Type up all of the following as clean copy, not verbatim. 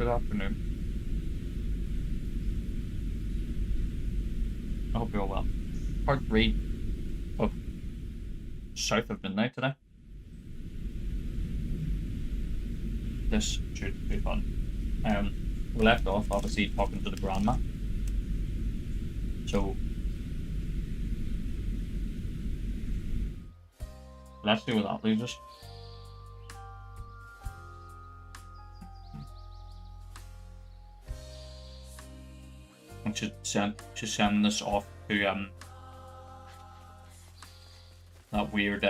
good afternoon. I hope you're all well. Part 3 of South of Midnight today. This should be fun. We left off, obviously, talking to the grandma. So, let's see where that leaves us. And she's sending this off to that weird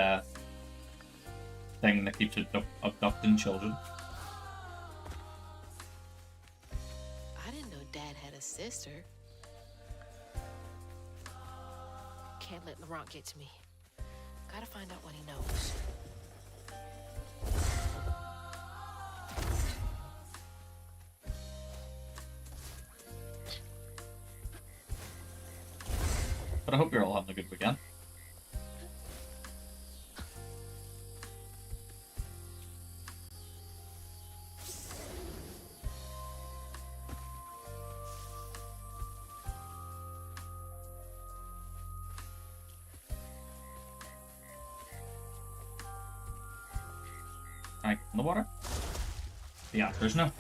thing that keeps abducting children. I didn't know Dad had a sister. Can't let Laurent get to me. Gotta find out what he knows. But I hope you're all having a good weekend. Can I get in the water? The answer's no.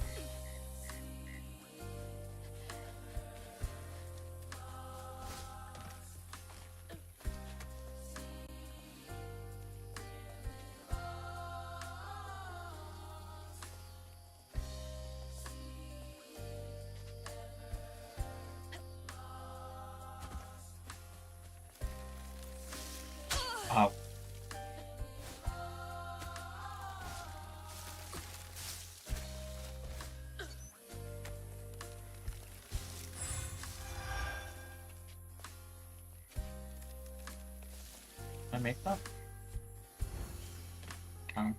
Ow. Can I make that? Can.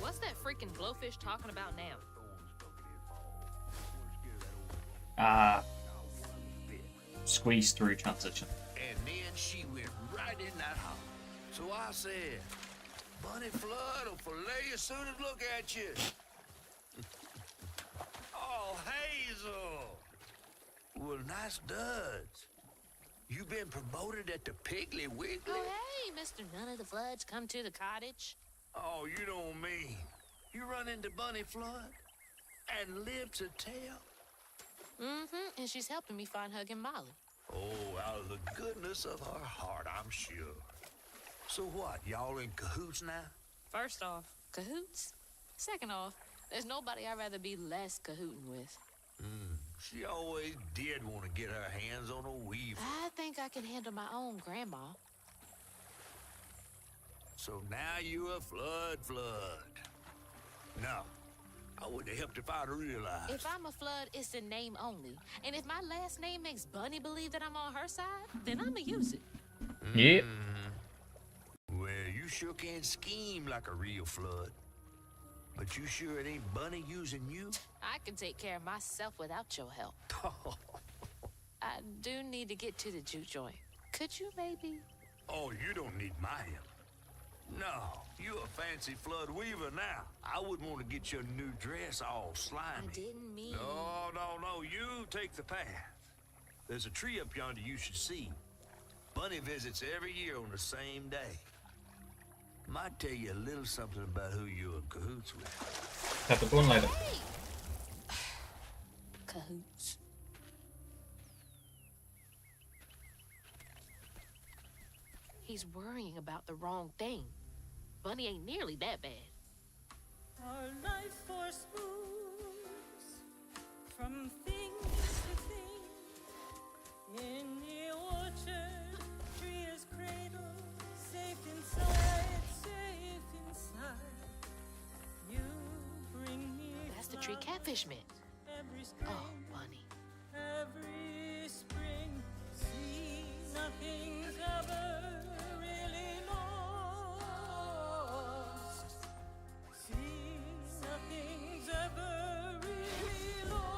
What's that freaking blowfish talking about now? Squeeze through transition. And then she went right in that house. So I said, Bunny Flood will fillet you as soon as look at you. Oh, Hazel. Well, nice duds. You been promoted at the Piggly Wiggly? Oh, hey, Mr. None of the Floods, come to the cottage. Oh, you don't mean. You run into Bunny Flood and live to tell? Mm-hmm, and she's helping me find Huggin' Molly. Oh, out of the goodness of her heart, I'm sure. So what, y'all in cahoots now? First off, cahoots. Second off, there's nobody I'd rather be less cahooting with. She always did want to get her hands on a weaver. I think I can handle my own grandma. So now you a flood. No, I wouldn't have helped if I'd realized. If I'm a Flood, it's in name only. And if my last name makes Bunny believe that I'm on her side, then I'ma use it. Yeah. Well, you sure can scheme like a real flood. But you sure it ain't Bunny using you? I can take care of myself without your help. I do need to get to the juke joint. Could you maybe? Oh, you don't need my help. No, you a fancy flood weaver now. I wouldn't want to get your new dress all slimy. I didn't mean... No, you take the path. There's a tree up yonder you should see. Bunny visits every year on the same day. Might tell you a little something about who you're in cahoots with. Have to go on later. Hey! Cahoots. He's worrying about the wrong thing. Bunny ain't nearly that bad. Our life force moves from thing to thing. In the orchard, tree is cradled, safe inside. You bring me. That's the tree catfish meant. Every spring, Oh, Bunny. every spring, see nothing's ever really lost. See nothing's ever really lost.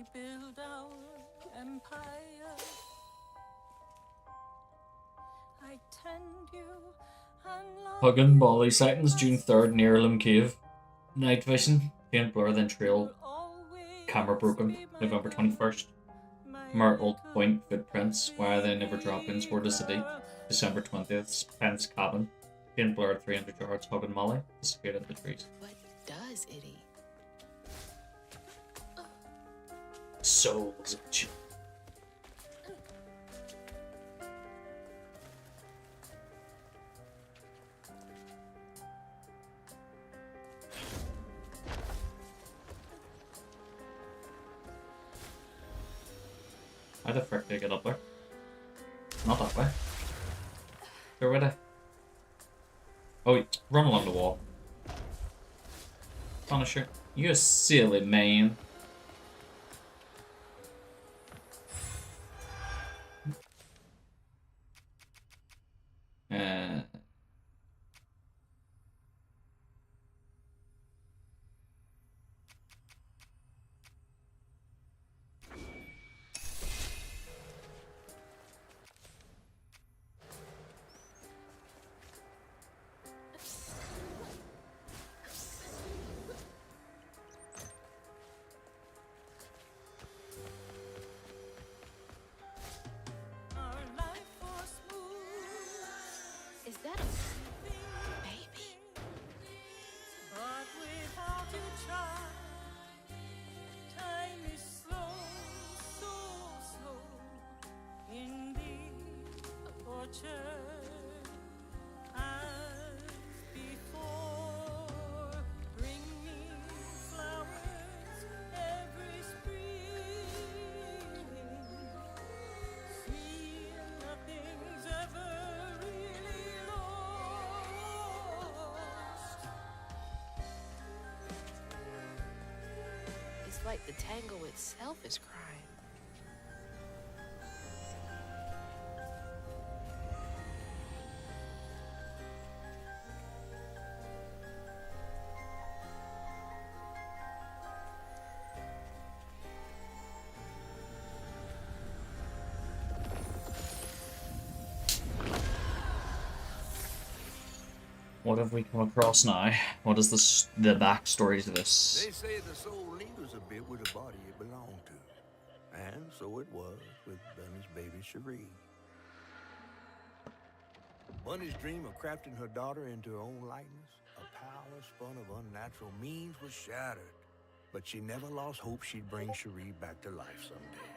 we build our empire. I tend you and love Huggin Molly sightings June 3rd near Earlham Cave. Night vision. Faint blur then trail. Camera broken. November 21st. Myrtle Point footprints. Why are they never dropped in toward the city? December 20th. Spence cabin. Faint blur 300 yards. Huggin Molly. Disappeared in the trees. What does it eat? Souls. How the frick did I get up there? Not that way. Go with it. Oh, wait. Run along the wall. Punisher. You a silly man. our life was smooth. Is that a baby? But without you try, time is slow, so slow. Indeed, orchard as before. Bring me flowers every spring. See, nothing's ever really lost. It's like the tango itself is crying. What have we come across now? What is the backstory to this? They say the soul lingers a bit with the body it belonged to. And so it was with Bunny's baby Cherie. Bunny's dream of crafting her daughter into her own likeness, a power spun of unnatural means, was shattered. But she never lost hope she'd bring Cherie back to life someday.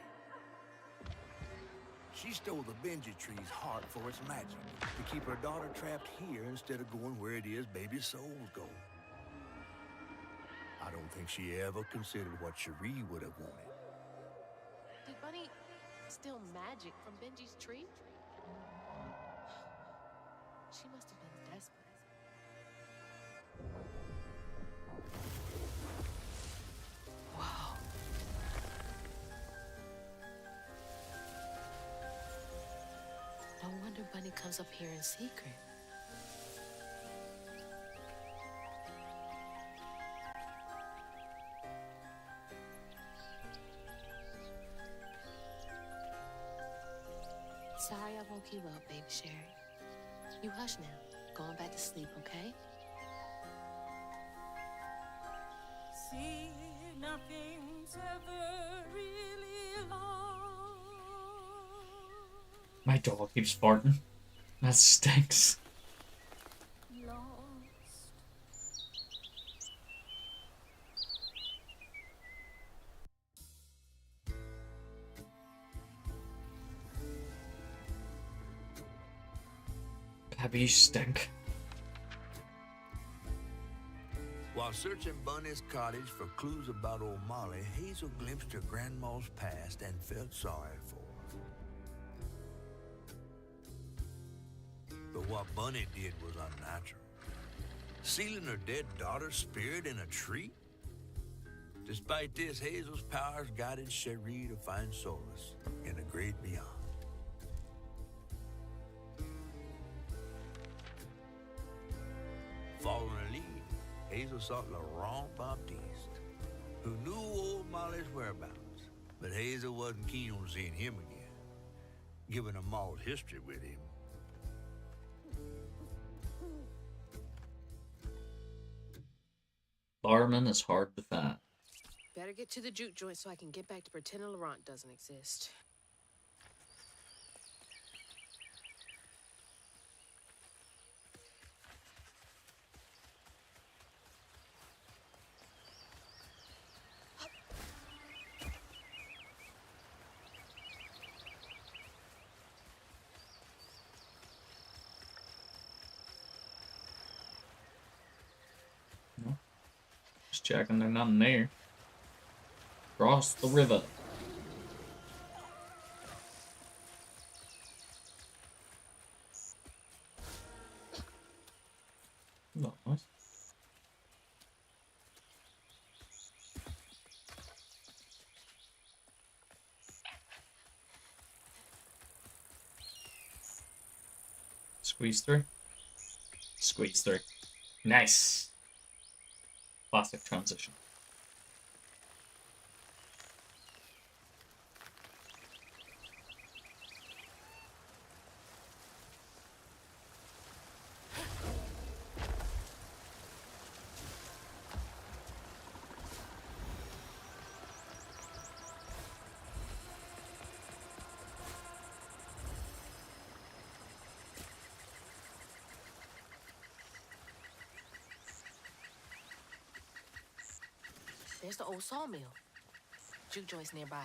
She stole the Benji tree's heart for its magic, to keep her daughter trapped here instead of going where it is baby souls go. I don't think she ever considered what Cherie would have wanted. Did Bunny steal magic from Benji's tree? She must have been desperate. Wow. No wonder Bunny comes up here in secret. Sorry I woke you up, baby Sherry. You hush now. Going back to sleep, okay? See, nothing's ever really lost. My dog keeps farting. That stinks. Lost. Pappy, you stink. While searching Bunny's cottage for clues about old Molly, Hazel glimpsed her grandma's past and felt sorry for her. But what Bunny did was unnatural. Sealing her dead daughter's spirit in a tree? Despite this, Hazel's powers guided Cherie to find solace in the great beyond. Following her lead, Hazel sought Laurent Baptiste, who knew old Molly's whereabouts But Hazel wasn't keen on seeing him again, given a mauled history with him. Barman is hard to find. Better get to the juke joint so I can get back to pretending Laurent doesn't exist. Just checking, there's nothing there. Cross the river. Nice. Squeeze through. Squeeze through. Nice. Classic transition. There's the old sawmill. Juke joint's nearby.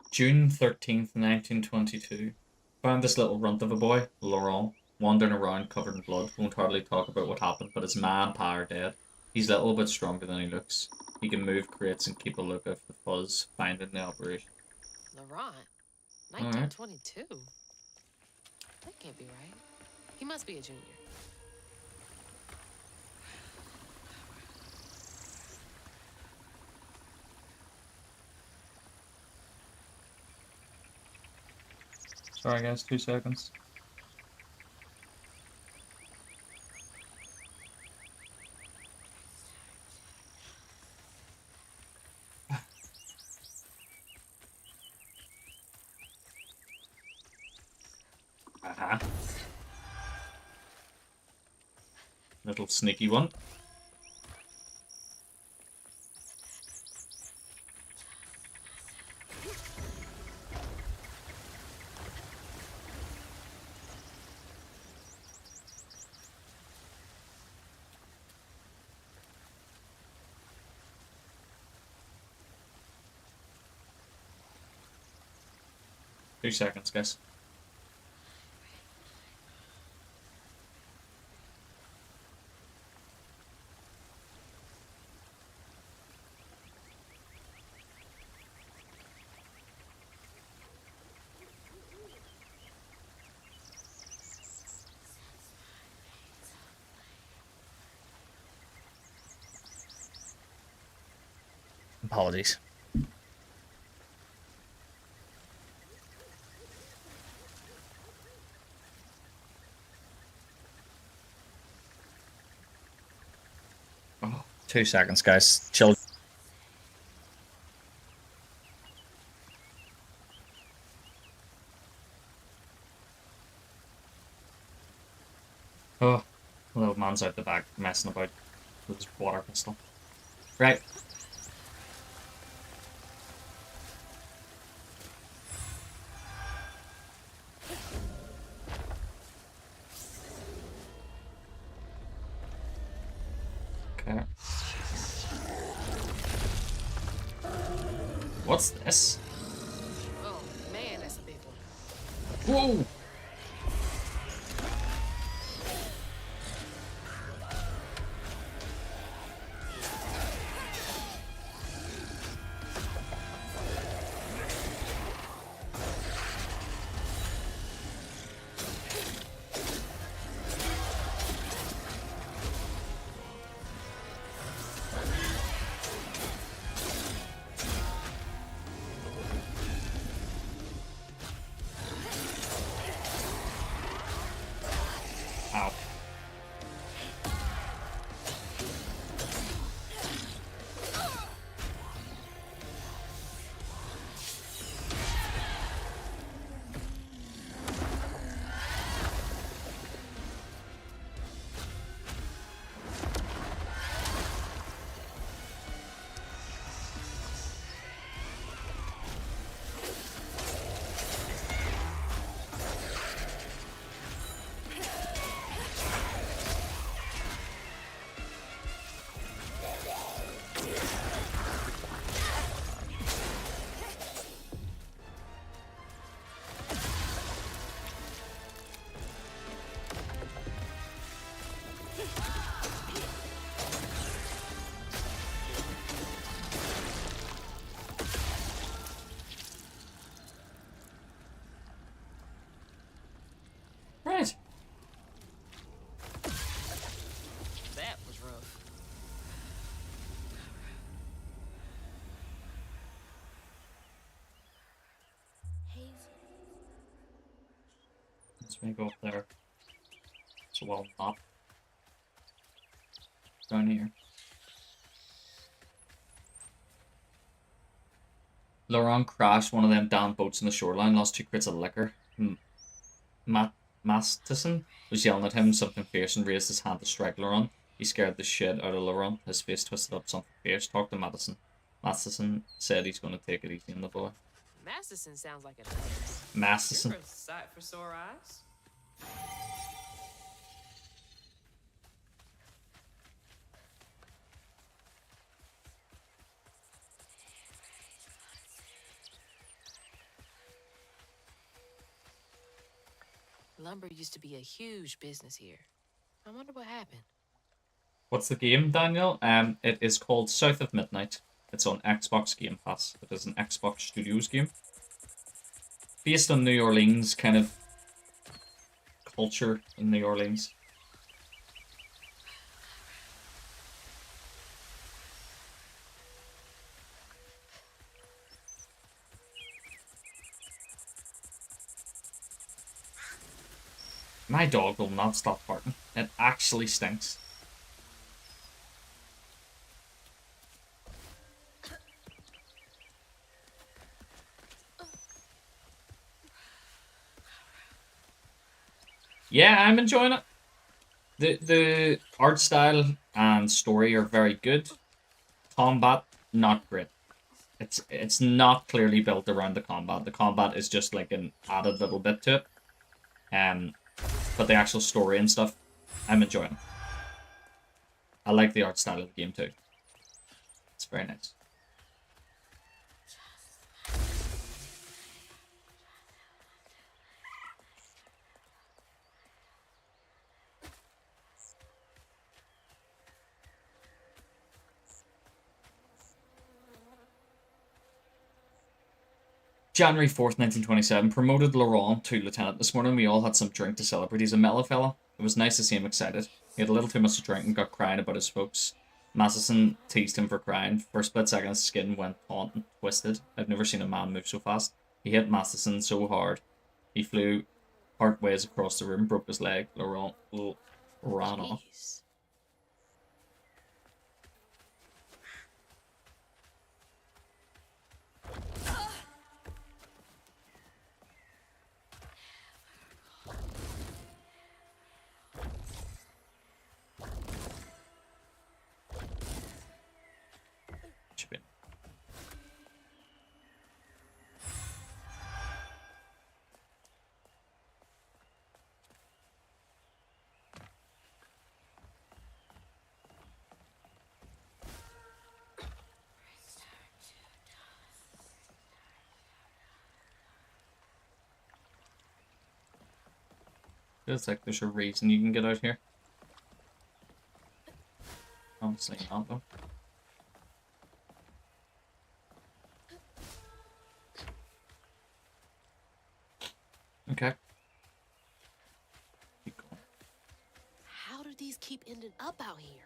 June 13th, 1922. Found this little runt of a boy, Laurent, wandering around covered in blood. Won't hardly talk about what happened, but his ma and pa are dead. He's little but stronger than he looks. He can move crates and keep a lookout for the fuzz finding the operation. Laurent? 1922? That can't be right. He must be a junior. Sorry guys, 2 seconds. Little sneaky one. Two seconds, guys. Apologies. Oh, 2 seconds, guys. Chill. Oh, little man's out the back messing about with his water pistol. Right. Okay. What's this? Oh, man, that's a big one. Whoa! Let's go up there. It's a well map. Down here. Laurent crashed one of them damn boats in the shoreline, lost 2 crates of liquor. Masterson was yelling at him something fierce and raised his hand to strike Laurent. He scared the shit out of Laurent. His face twisted up something fierce. Talked to Madison. Masterson said he's going to take it easy on the boy. Masterson sounds like a nice. Masterson. You're a sight for sore eyes. Lumber used to be a huge business here. I wonder what happened. What's the game, Daniel? It is called South of Midnight. It's on Xbox Game Pass. It is an Xbox Studios game. Based on New Orleans kind of culture in New Orleans. My dog will not stop barking. It actually stinks. Yeah, I'm enjoying it. The art style and story are very good. Combat, not great. It's not clearly built around the combat. The combat is just like an added little bit to it. But the actual story and stuff, I'm enjoying. I like the art style of the game too. It's very nice. January 4th, 1927, promoted Laurent to lieutenant. This morning we all had some drink to celebrate. He's a mellow fella. It was nice to see him excited. He had a little too much to drink and got crying about his folks. Masterson teased him for crying. For a split second his skin went taut and twisted. I've never seen a man move so fast. He hit Masterson so hard. He flew part ways across the room, broke his leg. Laurent ran off. Jeez. Feels like there's a reason you can get out here. Honestly not though. Okay. Keep going. How do these keep ending up out here?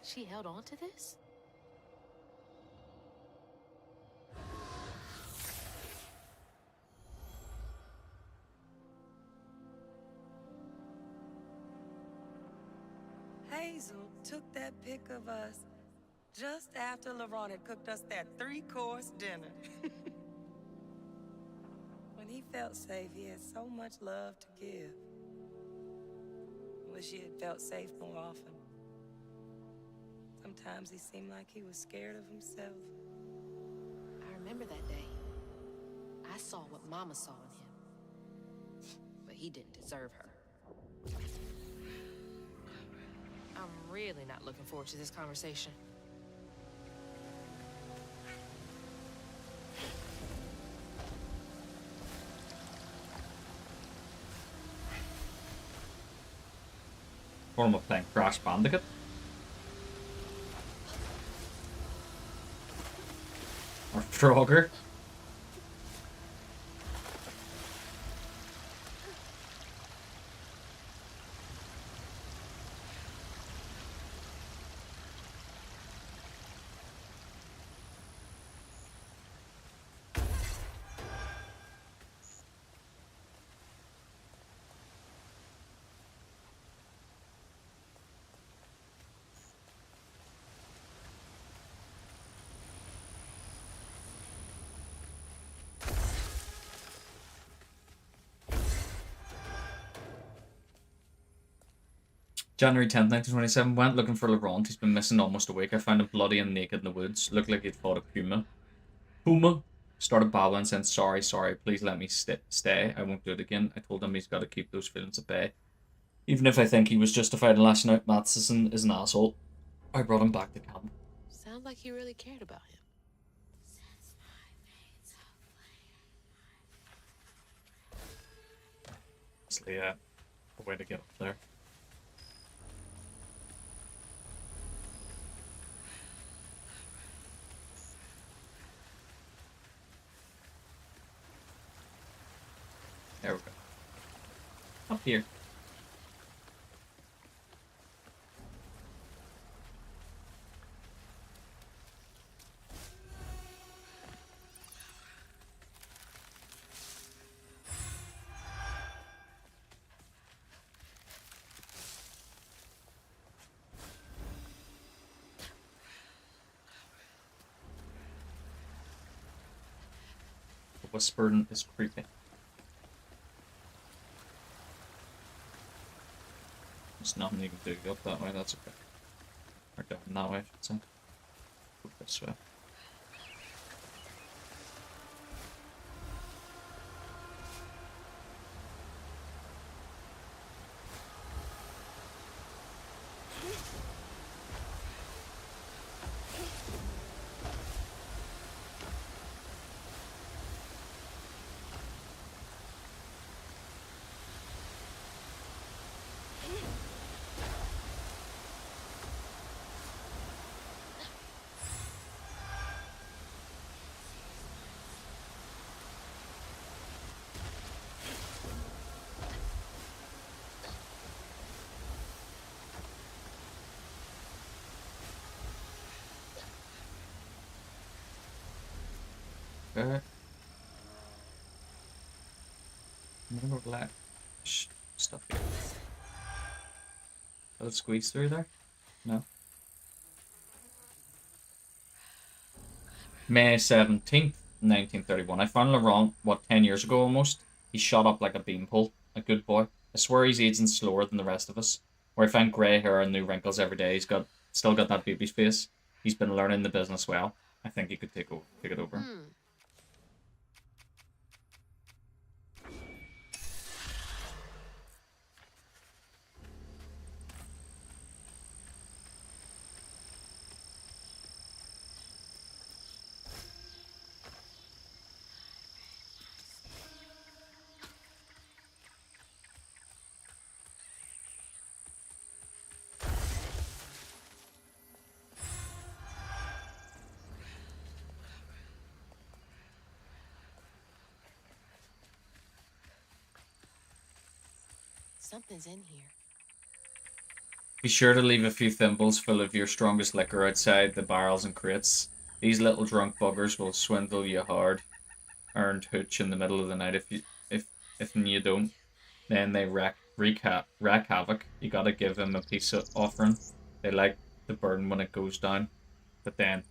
She held on to this? Hazel took that pic of us just after Laurent had cooked us that 3-course dinner. When he felt safe, he had so much love to give. Wish he had felt safe more often. Sometimes he seemed like he was scared of himself. I remember that day. I saw what Mama saw in him. But he didn't deserve her. I'm really not looking forward to this conversation. Or am I playing Crash Bandicoot? Or Frogger? January 10th, 1927. Went looking for Laurent. He's been missing almost a week. I found him bloody and naked in the woods. Looked like he'd fought a puma. Puma started babbling, saying, sorry, please let me stay. I won't do it again. I told him he's got to keep those feelings at bay. Even if I think he was justified in lashing out, Matheson is an asshole. I brought him back to camp. Sounds like he really cared about him. Honestly, a way to get up there. There we go. Up here. The whispering is creepy. There's nothing you can do up that way, that's okay. Or down that way, I should say. Go this way. Okay. I'm gonna go left. Stuff here. Will it squeeze through there? No. May 17th, 1931. I found Laurent, 10 years ago almost? He shot up like a beanpole. A good boy. I swear he's aging slower than the rest of us. Where I find grey hair and new wrinkles every day, he's still got that baby's face. He's been learning the business well. I think he could take it over. Something's in here. Be sure to leave a few thimbles full of your strongest liquor outside the barrels and crates. These little drunk buggers will swindle you hard. Earned hooch in the middle of the night if you don't. Then they wreak havoc. You gotta give them a peace offering. They like the burden when it goes down. But then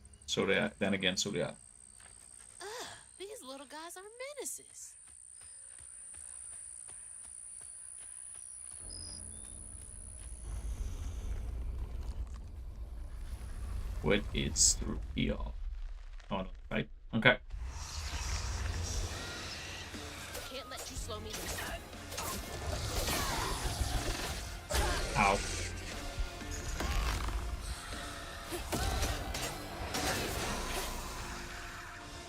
again, so do I. These little guys are menaces. What is through here? Oh no, right. Okay. Can't let you slow me down. Ow.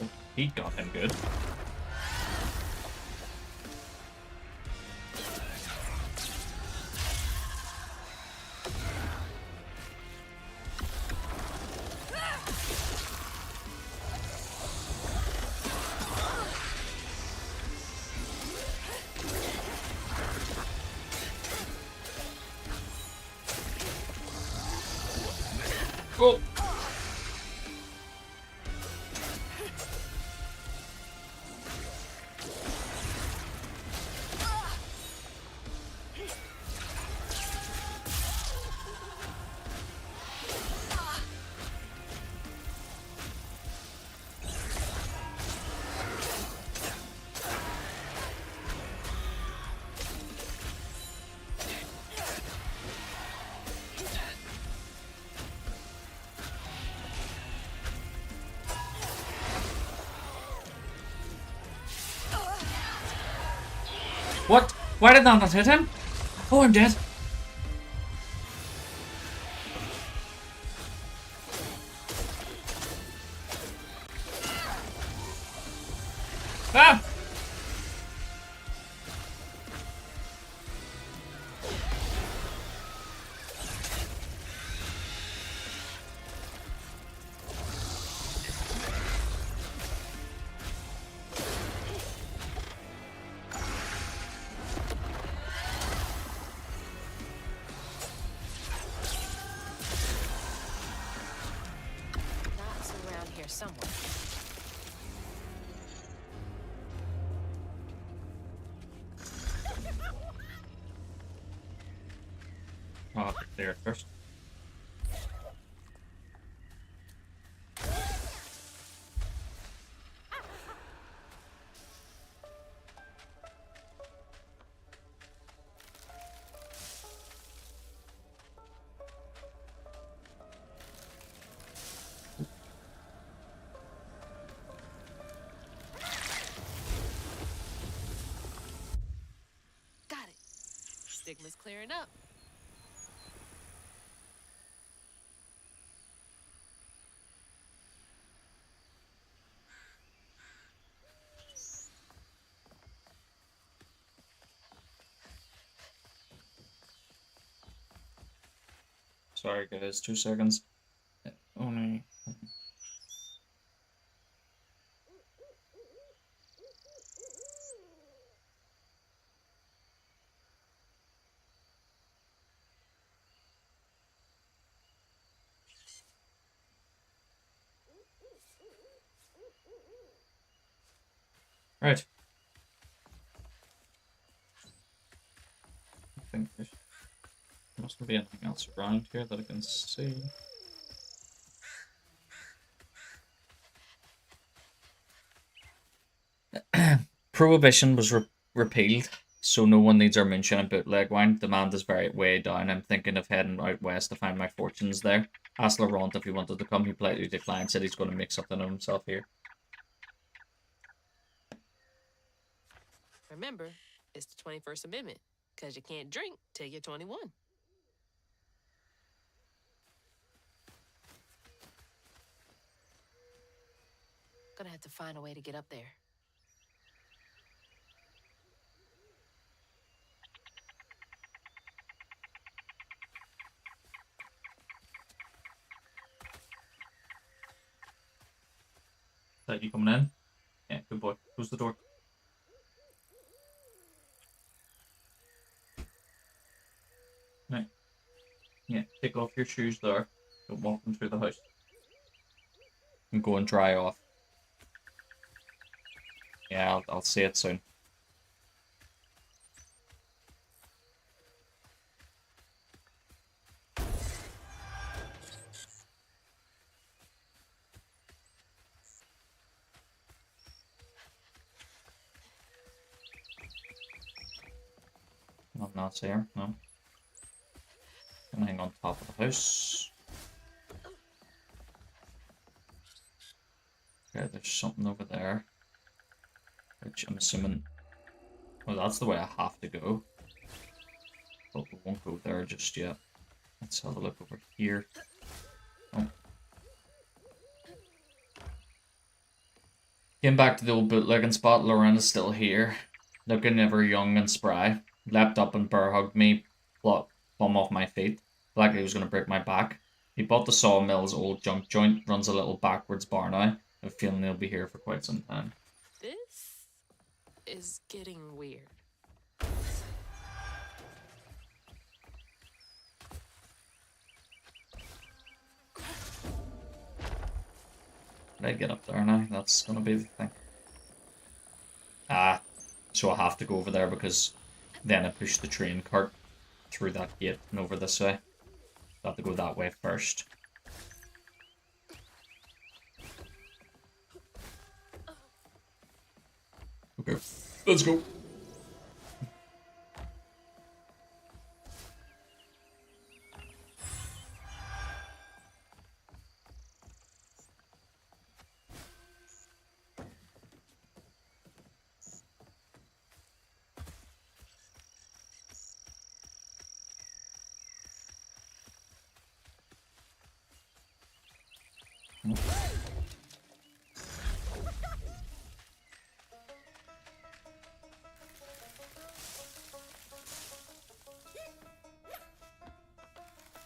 Oh, he got him good. Oh. What? Why did that not hit him? Oh, I'm dead. Ah! Knots around here somewhere. Oh, there first. Got it. Stigma's clearing up. Sorry, guys. 2 seconds. Only. Right. I think there mustn't be anything else around here that I can see. Prohibition was repealed, so no one needs our moonshine and bootleg wine. Demand is very way down. I'm thinking of heading out west to find my fortunes there. Asked Laurent if he wanted to come. He politely declined, said he's going to make something of himself here. Remember, it's the 21st Amendment, because you can't drink till you're 21. Gonna have to find a way to get up there. Is that you coming in? Yeah, good boy. Close the door. Right. Yeah, take off your shoes there. Don't walk them through the house. And go and dry off. Yeah, I'll see it soon. I'm not here, no. Gonna hang on top of the house. Okay, there's something over there. Which I'm assuming... Well, that's the way I have to go. But we won't go there just yet. Let's have a look over here. Oh. Came back to the old bootlegging spot. Lauren is still here. Looking ever young and spry. Leapt up and bear hugged me. Plumb off my feet. Like he was going to break my back. He bought the sawmill's old junk joint. Runs a little backwards bar now. I have a feeling he'll be here for quite some time. This is getting weird. Can I get up there now? That's going to be the thing. Ah, so I have to go over there because then I push the train cart through that gate and over this way. I have to go that way first. Okay, let's go.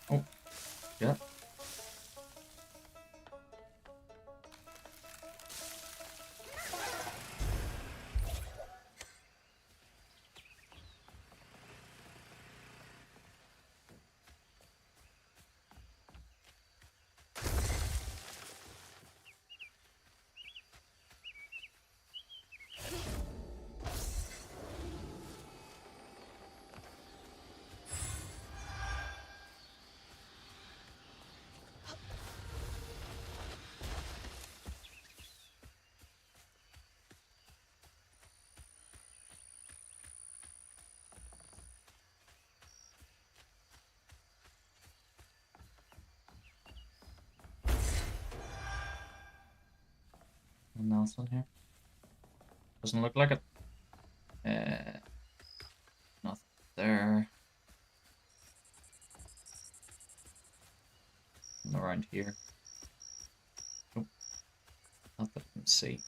Oh, yeah. And now this one here. Doesn't look like it. Nothing there. Nothing around here. Nope. Not that I can see.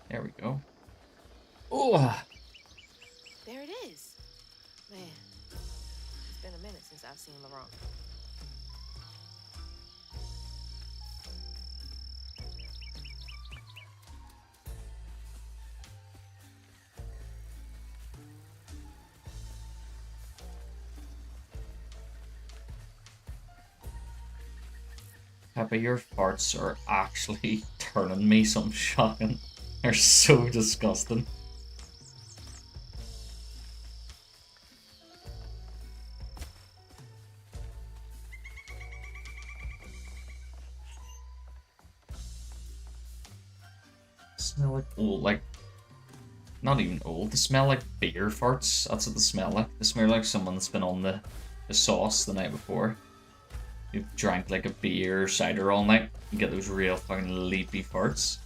There we go. Oh! There it is. Man, it's been a minute since I've seen Laurent. Peppa, your farts are actually turning me some shocking. They're so disgusting. Smell like old, like, not even old. They smell like beer farts. That's what they smell like. They smell like someone that's been on the sauce the night before. You've drank like a beer or cider all night. You get those real fucking leapy farts.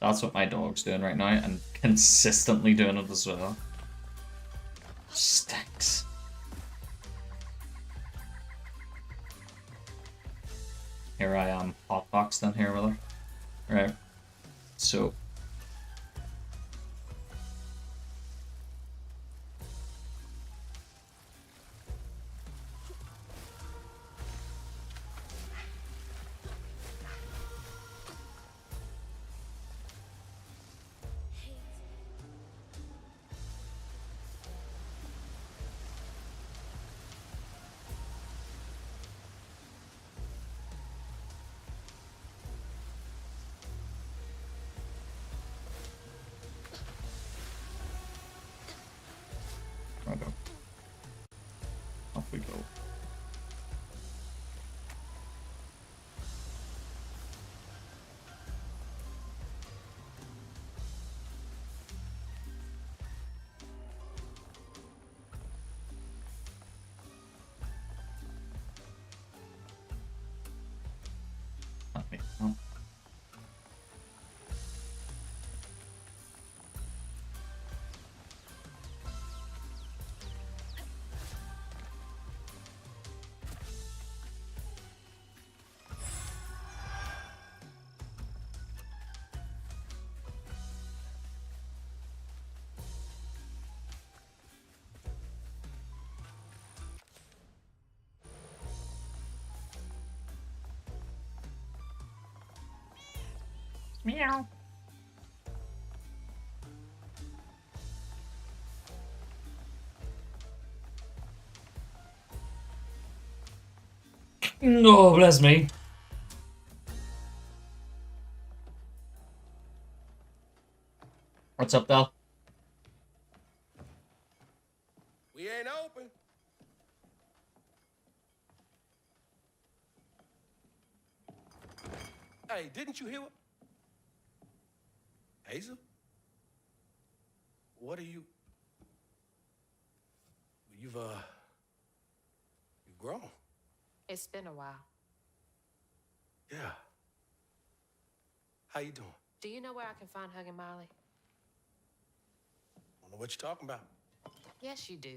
That's what my dog's doing right now, and consistently doing it as well. Stinks. Here I am, hotboxed in here with her. Right. So. Righto. Off we go. Not me. No. Meow. No, bless me. What's up, Dal? We ain't open. Hey, didn't you hear what? Hazel? What are you? You've grown. It's been a while. Yeah. How you doing? Do you know where I can find Huggin' Molly? Don't know what you're talking about. Yes, you do.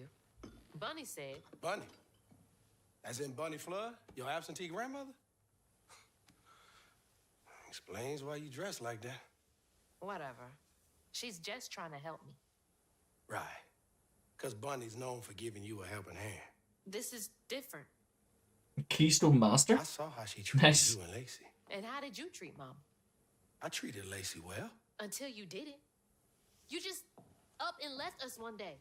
Bunny said. Bunny? As in Bunny Flood, your absentee grandmother? Explains why you dress like that. Whatever. She's just trying to help me. Right. Because Bunny's known for giving you a helping hand. This is different. Keystone Master? I saw how she treated Nice. you and Lacey. And how did you treat Mom? I treated Lacey well. Until you didn't. You just up and left us one day.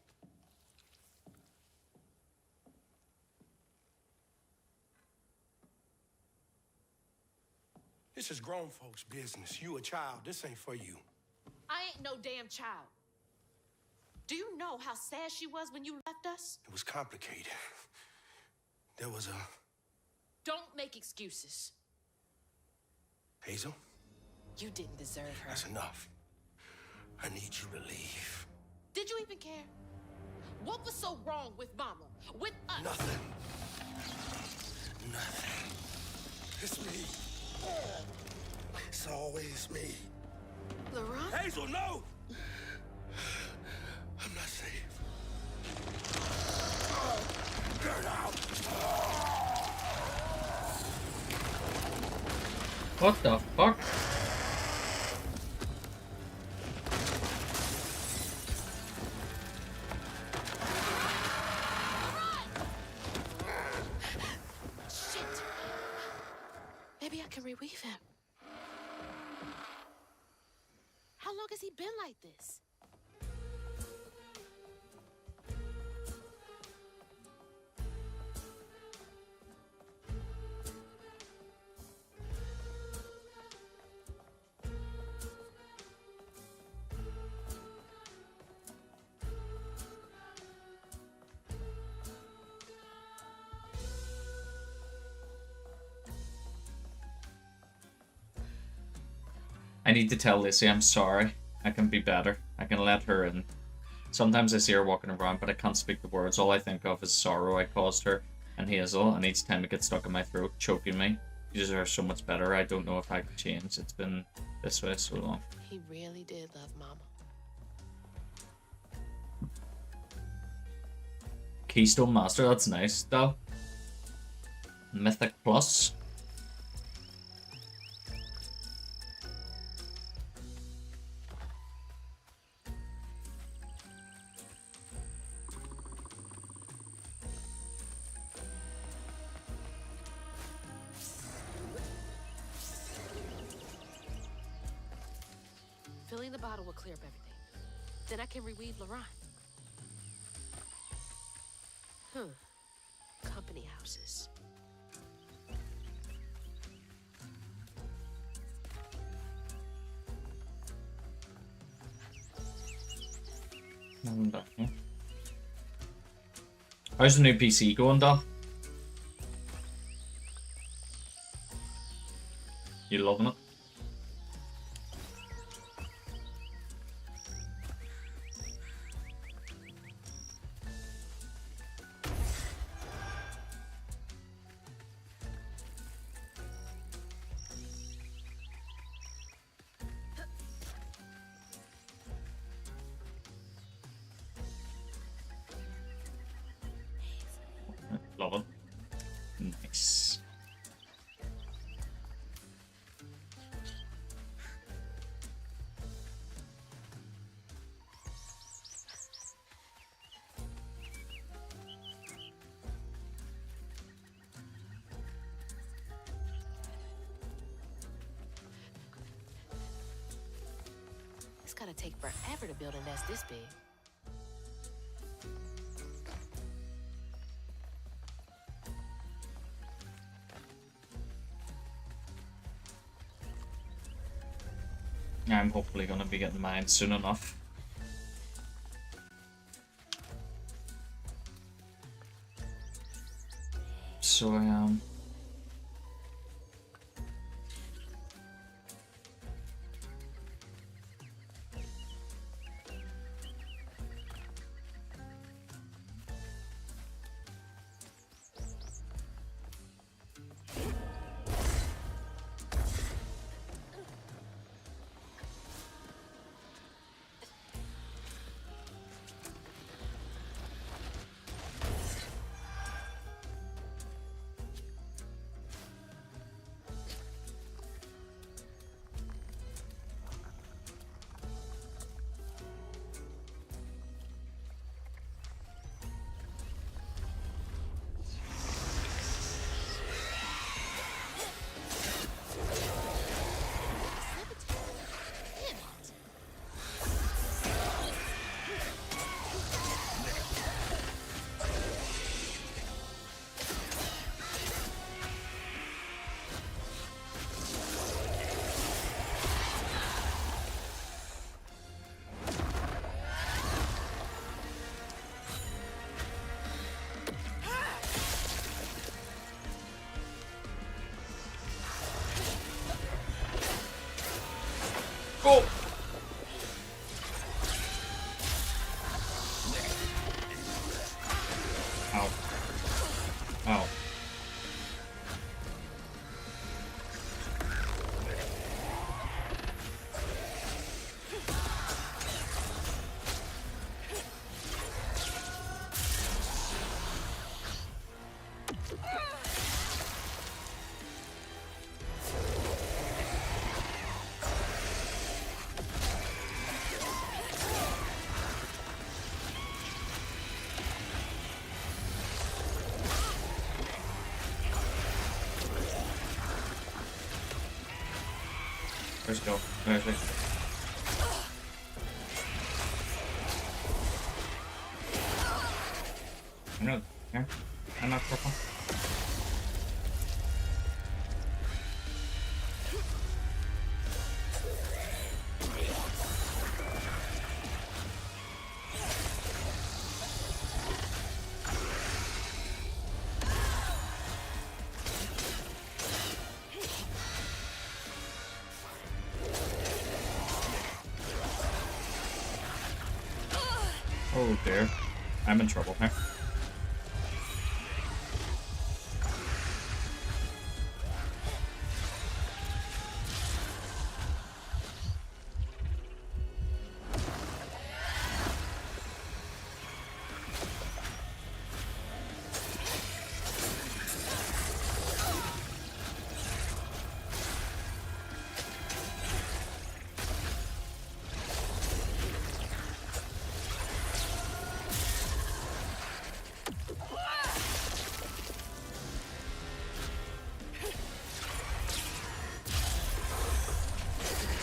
This is grown folks' business. You a child. This ain't for you. I ain't no damn child. Do you know how sad she was when you left us? It was complicated. There was a... Don't make excuses. Hazel, You didn't deserve her. that's enough. I need you to leave. Did you even care? What was so wrong with Mama? With us? Nothing. Nothing. It's me. It's always me. Laurent? Hazel, no! I'm not safe. Get out! What the fuck? Shit. Maybe I can reweave him. How long has he been like this? I need to tell Lacey I'm sorry. I can be better. I can let her in. Sometimes I see her walking around, but I can't speak the words. All I think of is sorrow I caused her and Hazel, and each time it gets stuck in my throat, choking me. You deserve so much better. I don't know if I could change. It's been this way so long. He really did love Mama. Keystone Master, that's nice, though. Mythic Plus. Filling the bottle will clear up everything. Then I can reweave Laurent. Company houses. Nothing back here. How's the new PC going, though? You loving it? Love it. Nice. It's gotta take forever to build a nest this big. I'm hopefully gonna be getting mine soon enough. So I am. Go! Ow. Ow. Where's it go? Where's it? No, here. I'm not careful. Oh dear. I'm in trouble here.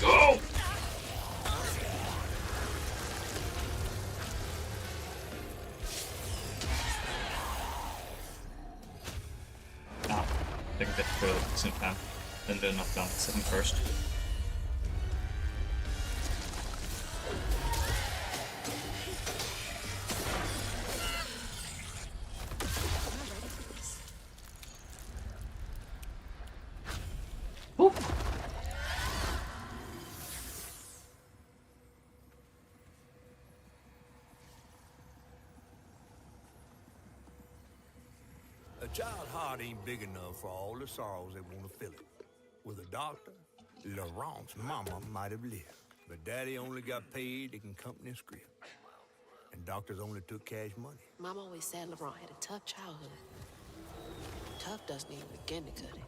Go! Ah, I think I get through it at the same time. Didn't do enough damage to him first. Oop. A child's heart ain't big enough for all the sorrows that want to fill it. With a doctor, Laurent's mama might have lived. But Daddy only got paid in company script. And doctors only took cash money. Mom always said Laurent had a tough childhood. Tough doesn't even begin to cut it.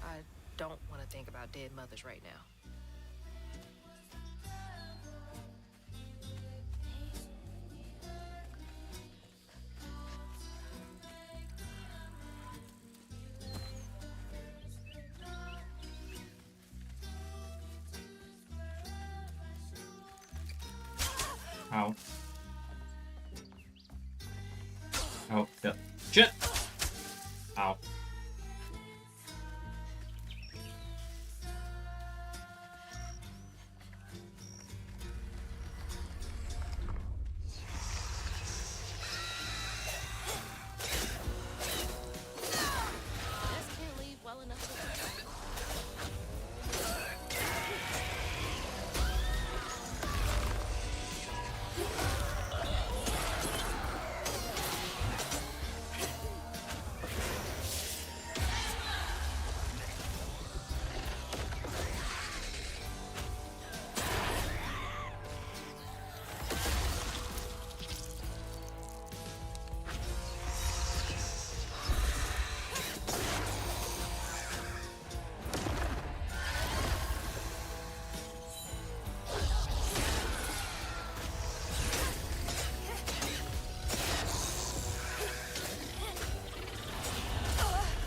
I don't want to think about dead mothers right now. Ow. Oh, yeah. Shit! Ow. Just can't leave well enough to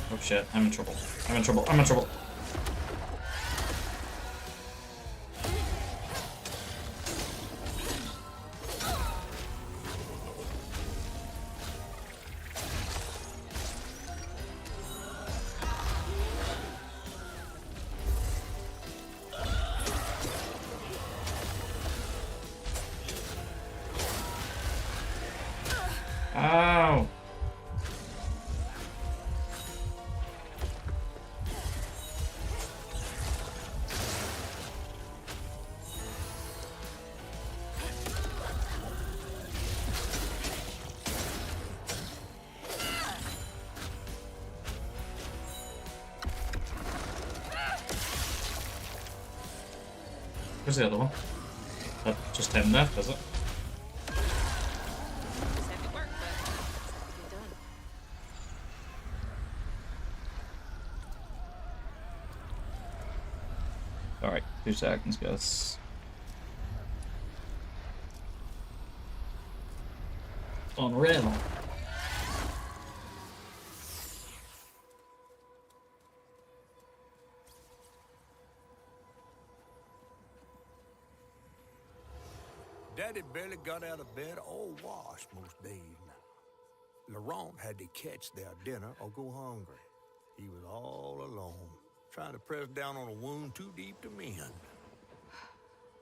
Oh shit, I'm in trouble. I'm in trouble. I'm in trouble. Where's the other one? That just him left, is it? It's heavy work, but it's done. Alright, 2 seconds, guys. Unreal. Daddy barely got out of bed or washed most days now. Laurent had to catch their dinner or go hungry. He was all alone, trying to press down on a wound too deep to mend.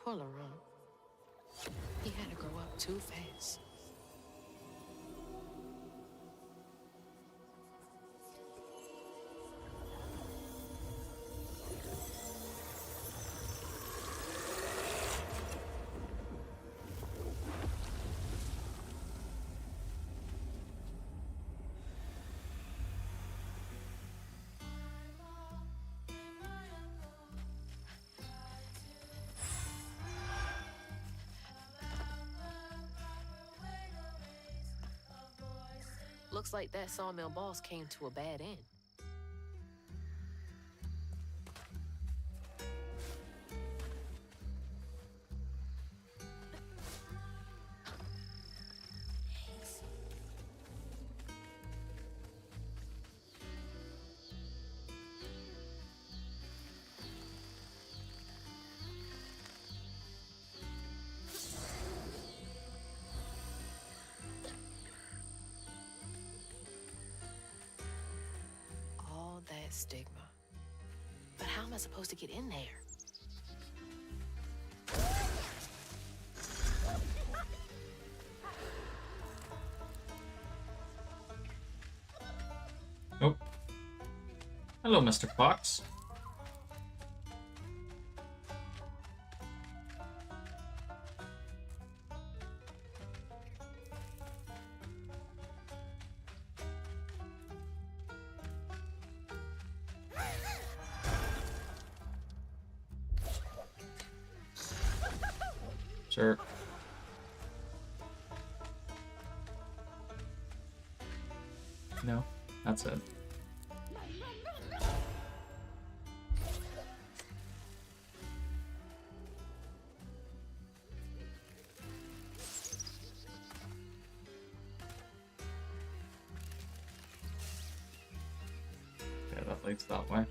Poor Laurent. He had to grow up too fast. Looks like that sawmill boss came to a bad end. All that stigma. But how am I supposed to get in there? Oh. Hello, Mr. Fox. Sir. No, that's it. Okay, that leads that way.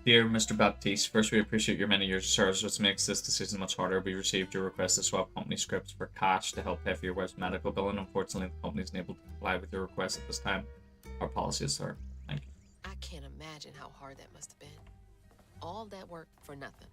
Dear Mr. Baptiste, first we appreciate your many years of service, which makes this decision much harder. We received your request to swap company scripts for cash to help pay for your wife's medical bill, and unfortunately the company isn't able to comply with your request at this time. Our policy is sir. Thank you. I can't imagine how hard that must have been. All that work for nothing.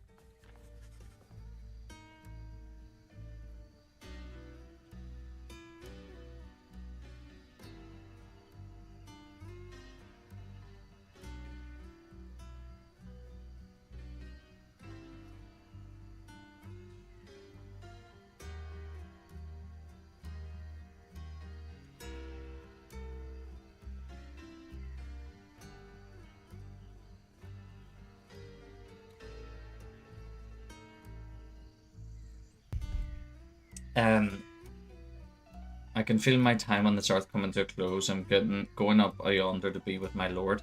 I can feel my time on this earth coming to a close. I'm going up yonder to be with my lord.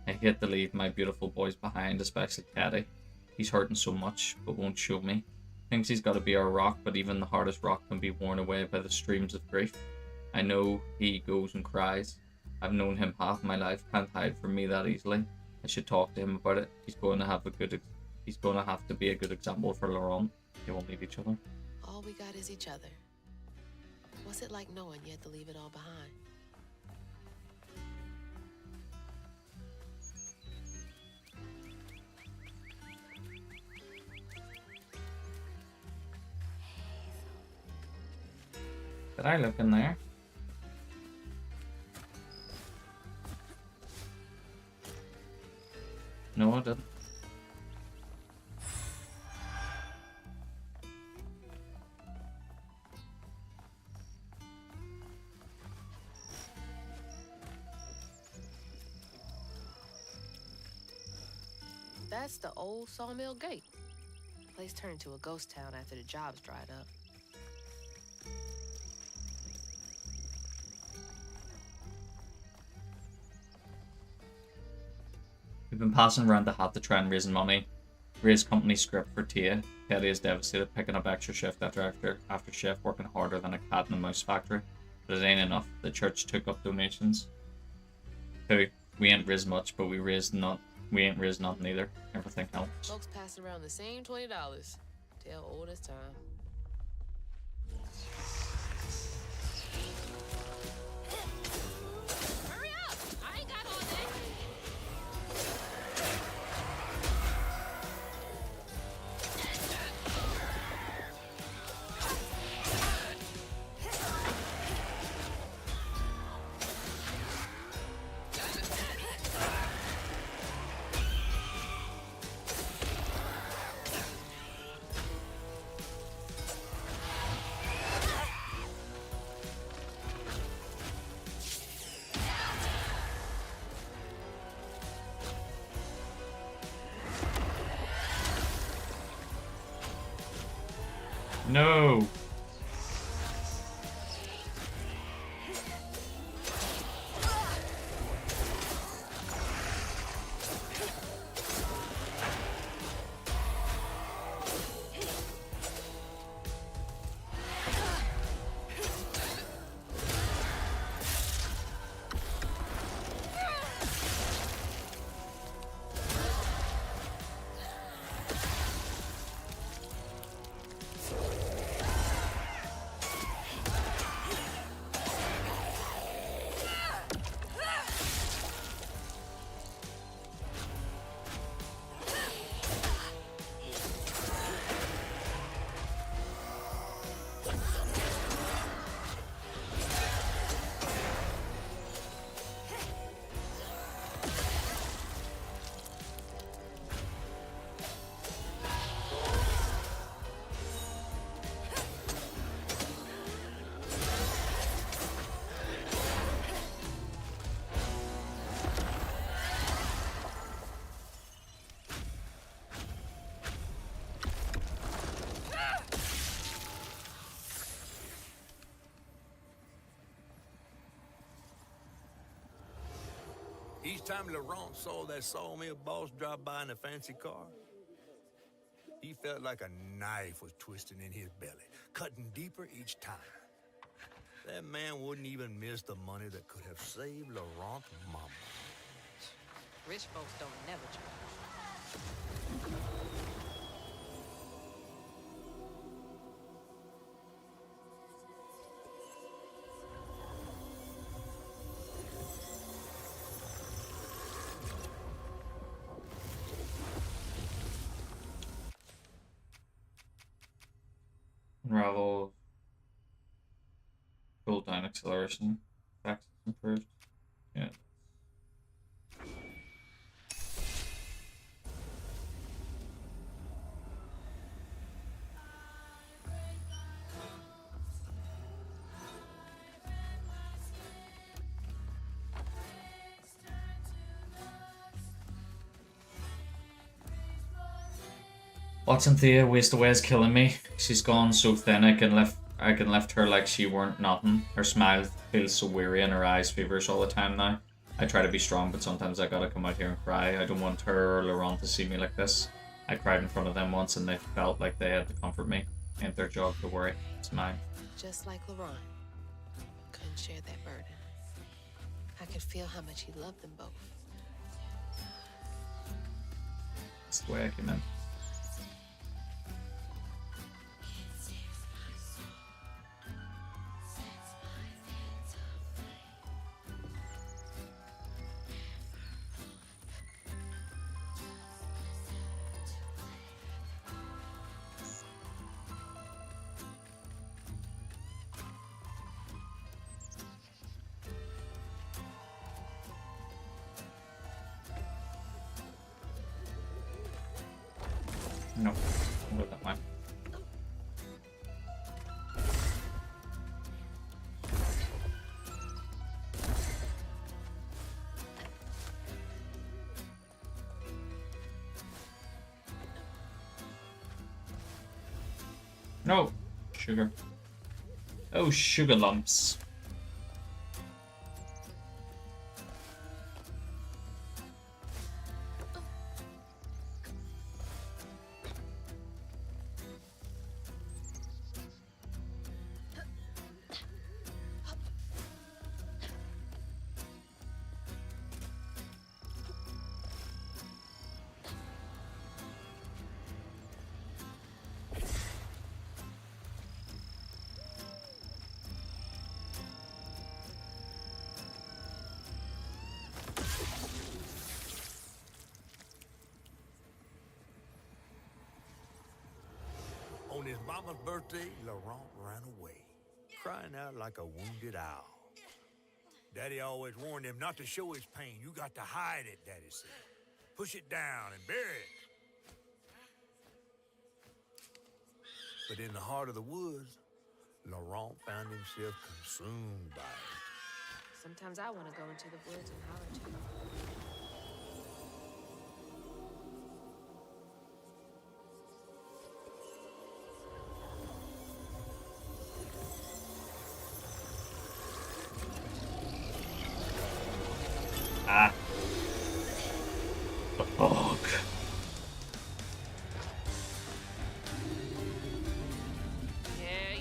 I hate to leave my beautiful boys behind, especially Teddy. He's hurting so much, but won't show me. Thinks he's got to be our rock, but even the hardest rock can be worn away by the streams of grief. I know he goes and cries. I've known him half my life, can't hide from me that easily. I should talk to him about it. He's going to have to be a good example for Laurent. They won't leave each other. All we got is each other. What's it like knowing you had to leave it all behind? Did I look in there? No, I didn't. That's the old Sawmill Gate. The place turned into a ghost town after the jobs dried up. We've been passing around the hat to try and raise money. Raise company script for Tia. Teddy is devastated, picking up extra shift after shift, working harder than a cat in a mouse factory. But it ain't enough. The church took up donations. 2. We ain't raised much, but we ain't raised nothing either. Everything helps. Folks passing around the same $20. Tale old as time. Hurry up! I ain't got all day. No! Each time Laurent saw that sawmill boss drop by in a fancy car, he felt like a knife was twisting in his belly, cutting deeper each time. That man wouldn't even miss the money that could have saved Laurent's mama. Rich folks don't never try. Unravel. Cool down acceleration. Effects improved. Yeah. Watching Thea waste away is killing me. She's gone so thin I can lift her like she weren't nothing. Her smile feels so weary and her eyes feverish all the time now. I try to be strong, but sometimes I gotta come out here and cry. I don't want her or Laurent to see me like this. I cried in front of them once and they felt like they had to comfort me. Ain't their job to worry. It's mine. Just like Laurent. Couldn't share that burden. I could feel how much he loved them both. That's the way I came in. No, I'll go that way. No. Sugar. Oh, sugar lumps. On his mama's birthday, Laurent ran away, crying out like a wounded owl. Daddy always warned him not to show his pain. You got to hide it, Daddy said. Push it down and bury it. But in the heart of the woods, Laurent found himself consumed by it. Sometimes I want to go into the woods and holler too. Ah. The fog. Yeah.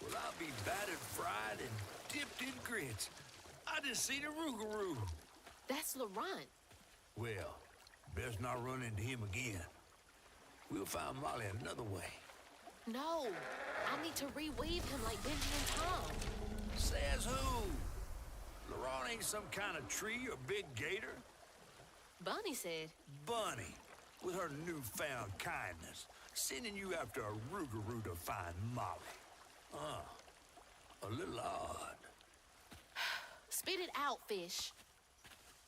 Well, I'll be battered, fried, and dipped in grits. I just seen a Rougarou. That's Laurent. Well, best not run into him again. We'll find Molly another way. No, I need to reweave him like Benji and Tom. Says who? Laurent ain't some kind of tree or big gator. Bunny said. Bunny, with her newfound kindness, sending you after a Rougarou to find Molly. A little odd. Spit it out, fish.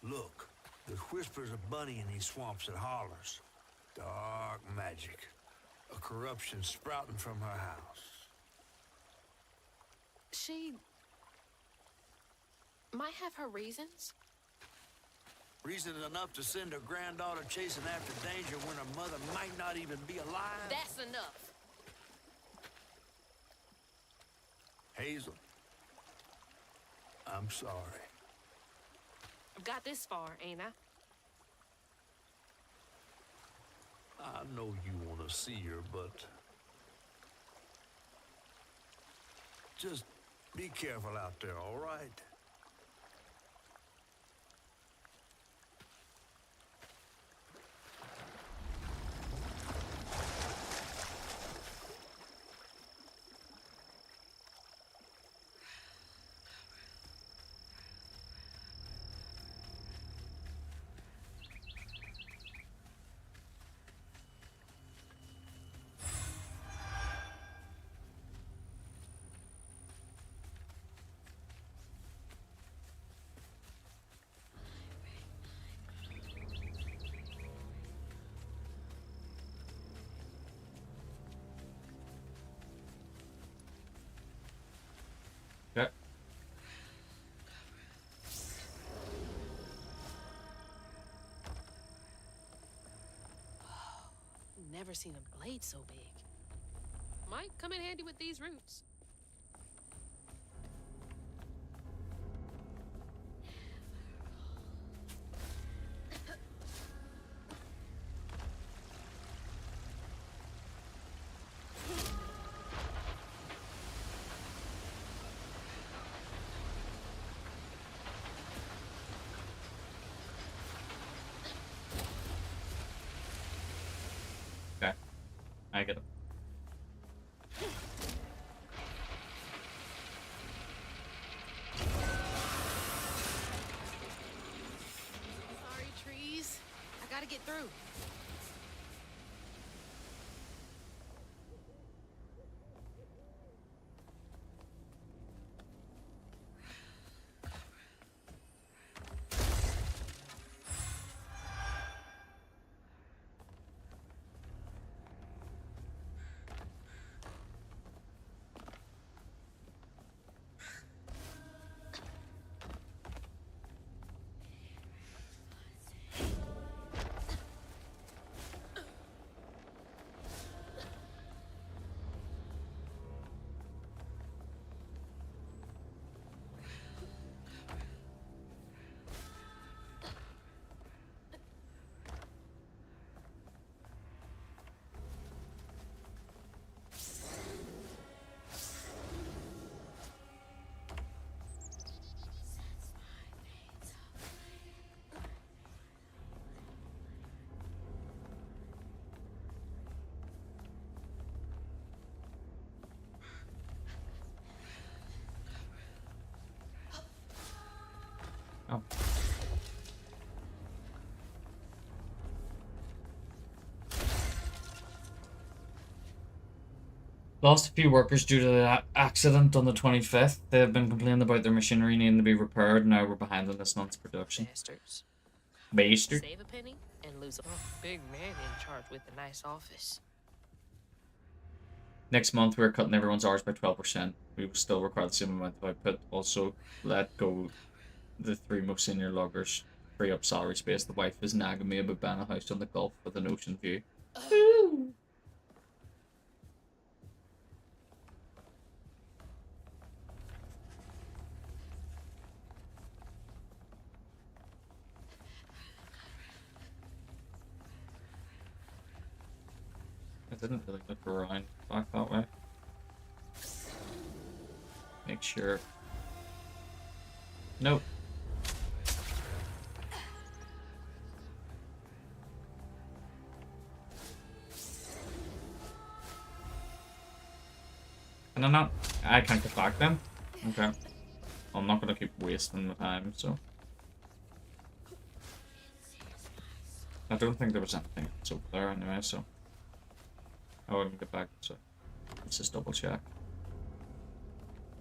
Look, there's whispers of Bunny in these swamps and hollers. Dark magic. A corruption sprouting from her house. She might have her reasons. Reason enough to send her granddaughter chasing after danger when her mother might not even be alive? That's enough. Hazel, I'm sorry. I've got this far, ain't I? I know you want to see her, but just be careful out there, all right? never seen a blade so big. Might come in handy with these roots. Okay. I get it. Sorry, trees. I gotta get through. Oh. Lost a few workers due to the accident on the 25th. They have been complaining about their machinery needing to be repaired. Now we're behind on this month's production. Bastards. Bastard. Save a penny and lose a big man in charge with a nice office. Next month we're cutting everyone's hours by 12%. We will still require the same amount of output. Also, let go the 3 most senior loggers. Free up salary space. The wife is nagging me about buying a house on the Gulf with an ocean view. I didn't really look around back that way. Make sure. Nope. Can I not? I can't get back then? Okay. I'm not gonna keep wasting the time, so. I don't think there was anything else over there anyway, so. I wouldn't get back, so. Let's just double check.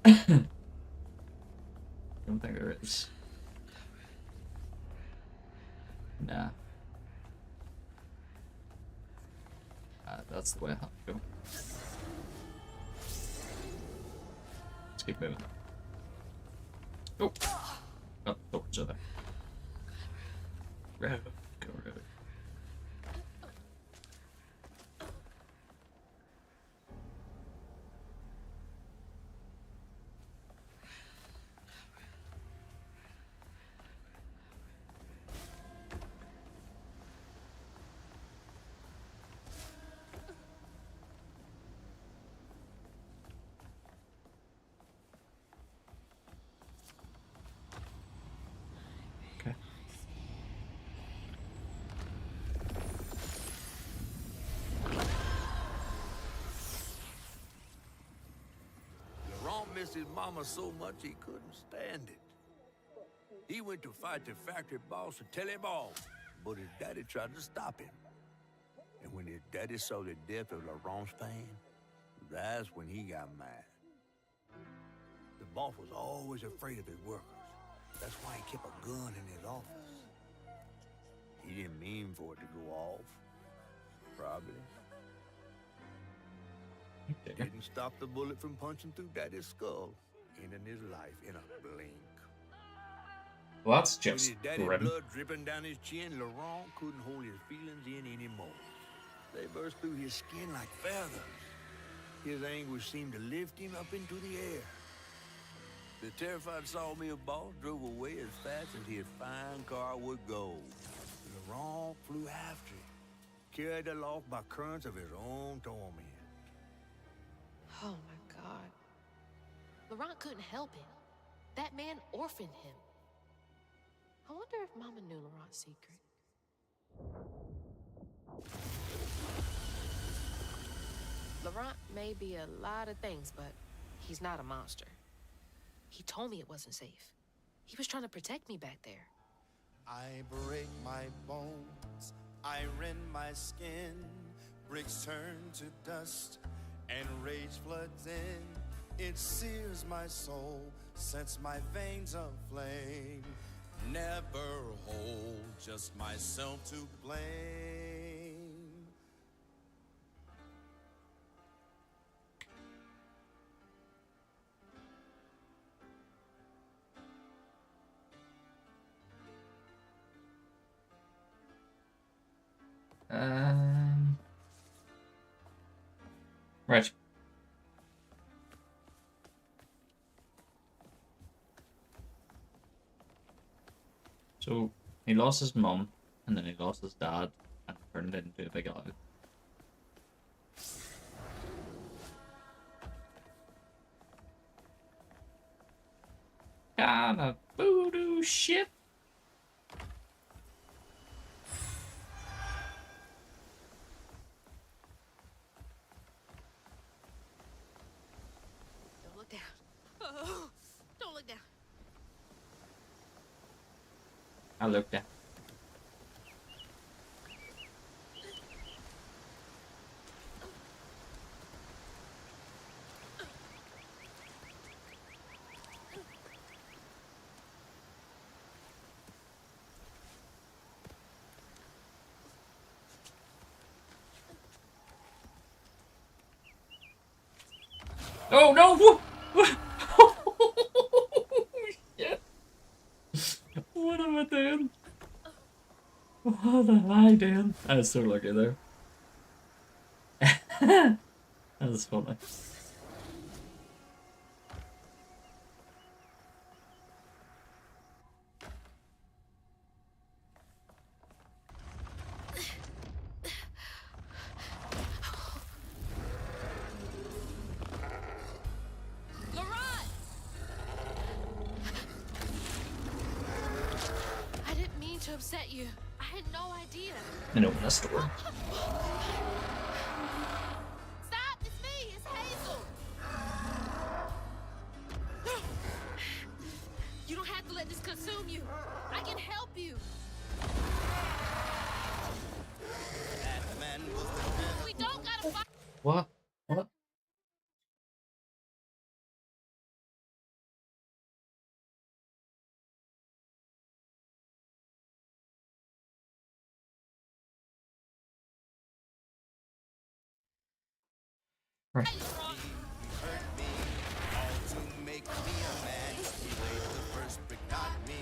Don't think there is. Nah. That's the way I have to go. Let's keep moving. Oh! Oh, doors are there. Road. Go road. Okay. Laurent missed his mama so much he couldn't stand it. He went to fight the factory boss to tell him off, but his daddy tried to stop him. And when his daddy saw the death of Laurent's pain, that's when he got mad. The boss was always afraid of his workers. That's why he kept a gun in his office. He didn't mean for it to go off. Probably. Okay. Didn't stop the bullet from punching through Daddy's skull, ending his life in a blink. Well, that's With just his daddy's grim. blood dripping down his chin, Laurent couldn't hold his feelings in anymore. They burst through his skin like feathers. His anguish seemed to lift him up into the air. The terrified sawmill boss drove away as fast as his fine car would go. Laurent flew after him, carried aloft by currents of his own torment. Oh my God. Laurent couldn't help it. That man orphaned him. I wonder if Mama knew Laurent's secret. Laurent may be a lot of things, but he's not a monster. He told me it wasn't safe. He was trying to protect me back there. I break my bones, I rend my skin, bricks turn to dust, and rage floods in. It sears my soul, sets my veins aflame. Never hold, just myself to blame. Right. So he lost his mum, and then he lost his dad, and turned into a big owl. Kind of voodoo shit. Don't look down. Oh, don't look down. I looked at. Oh no! Shit. What am I doing? What am I doing? I was so lucky there. That was funny. Laurent! I didn't mean to upset you. I had no idea. And open this door. Stop! It's me! It's Hazel! You don't have to let this consume you. I can help you. That man was the devil. We don't gotta fight. What? What? Right. Hurt me, all to make me a man. He laid the first brick, not me.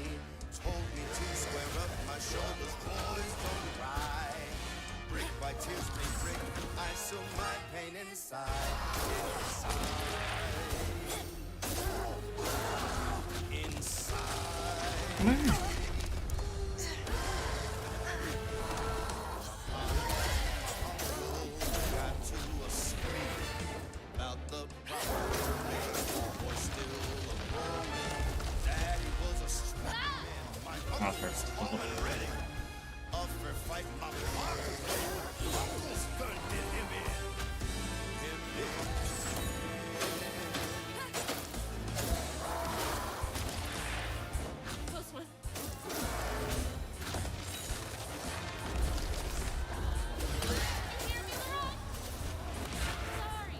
Told me to square up my shoulders, boys, don't cry. Brick by tears, brick, I saw my pain inside. Inside. Got to a scream about the property. Boy, still a boy. Daddy was a strong man. My Ah, uncle was first. tall and ready. Up for fight, my father. Uncle's gun did him in. Him in. Close one. You hear me, Laurent? Sorry.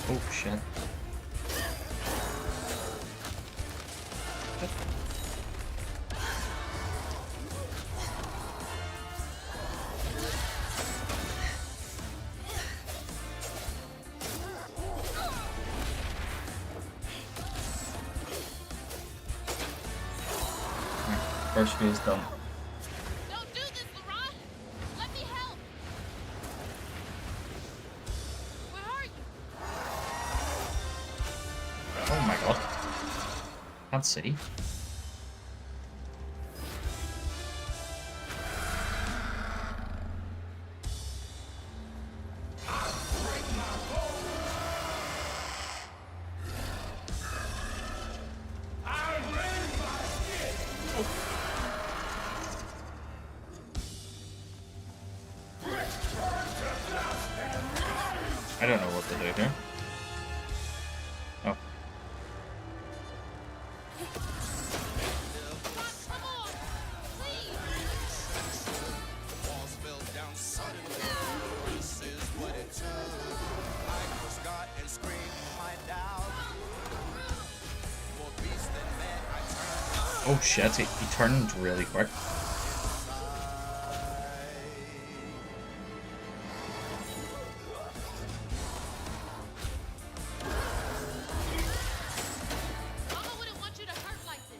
Oh shit. First phase done. Don't do this, Laurent! Let me help! Where are you? Oh my god. Can't see. I don't know what to do here. Oh. Come on! Please! Walls fell down suddenly. This is what it took. I forgot and screamed my doubt. More beast than man, I turned Oh shit, he turned really quick. Mama wouldn't want you to hurt like this.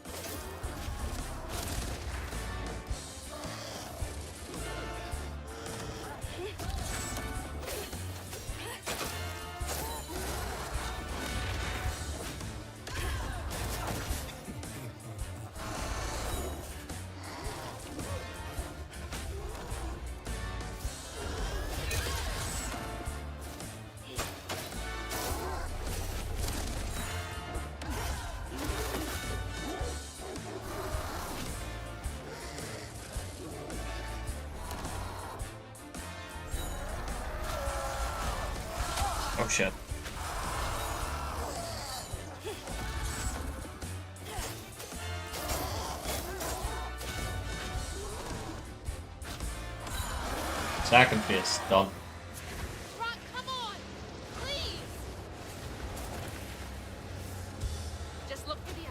Oh shit. Second phase done. Rock, come on! Please! Just look for the eyes.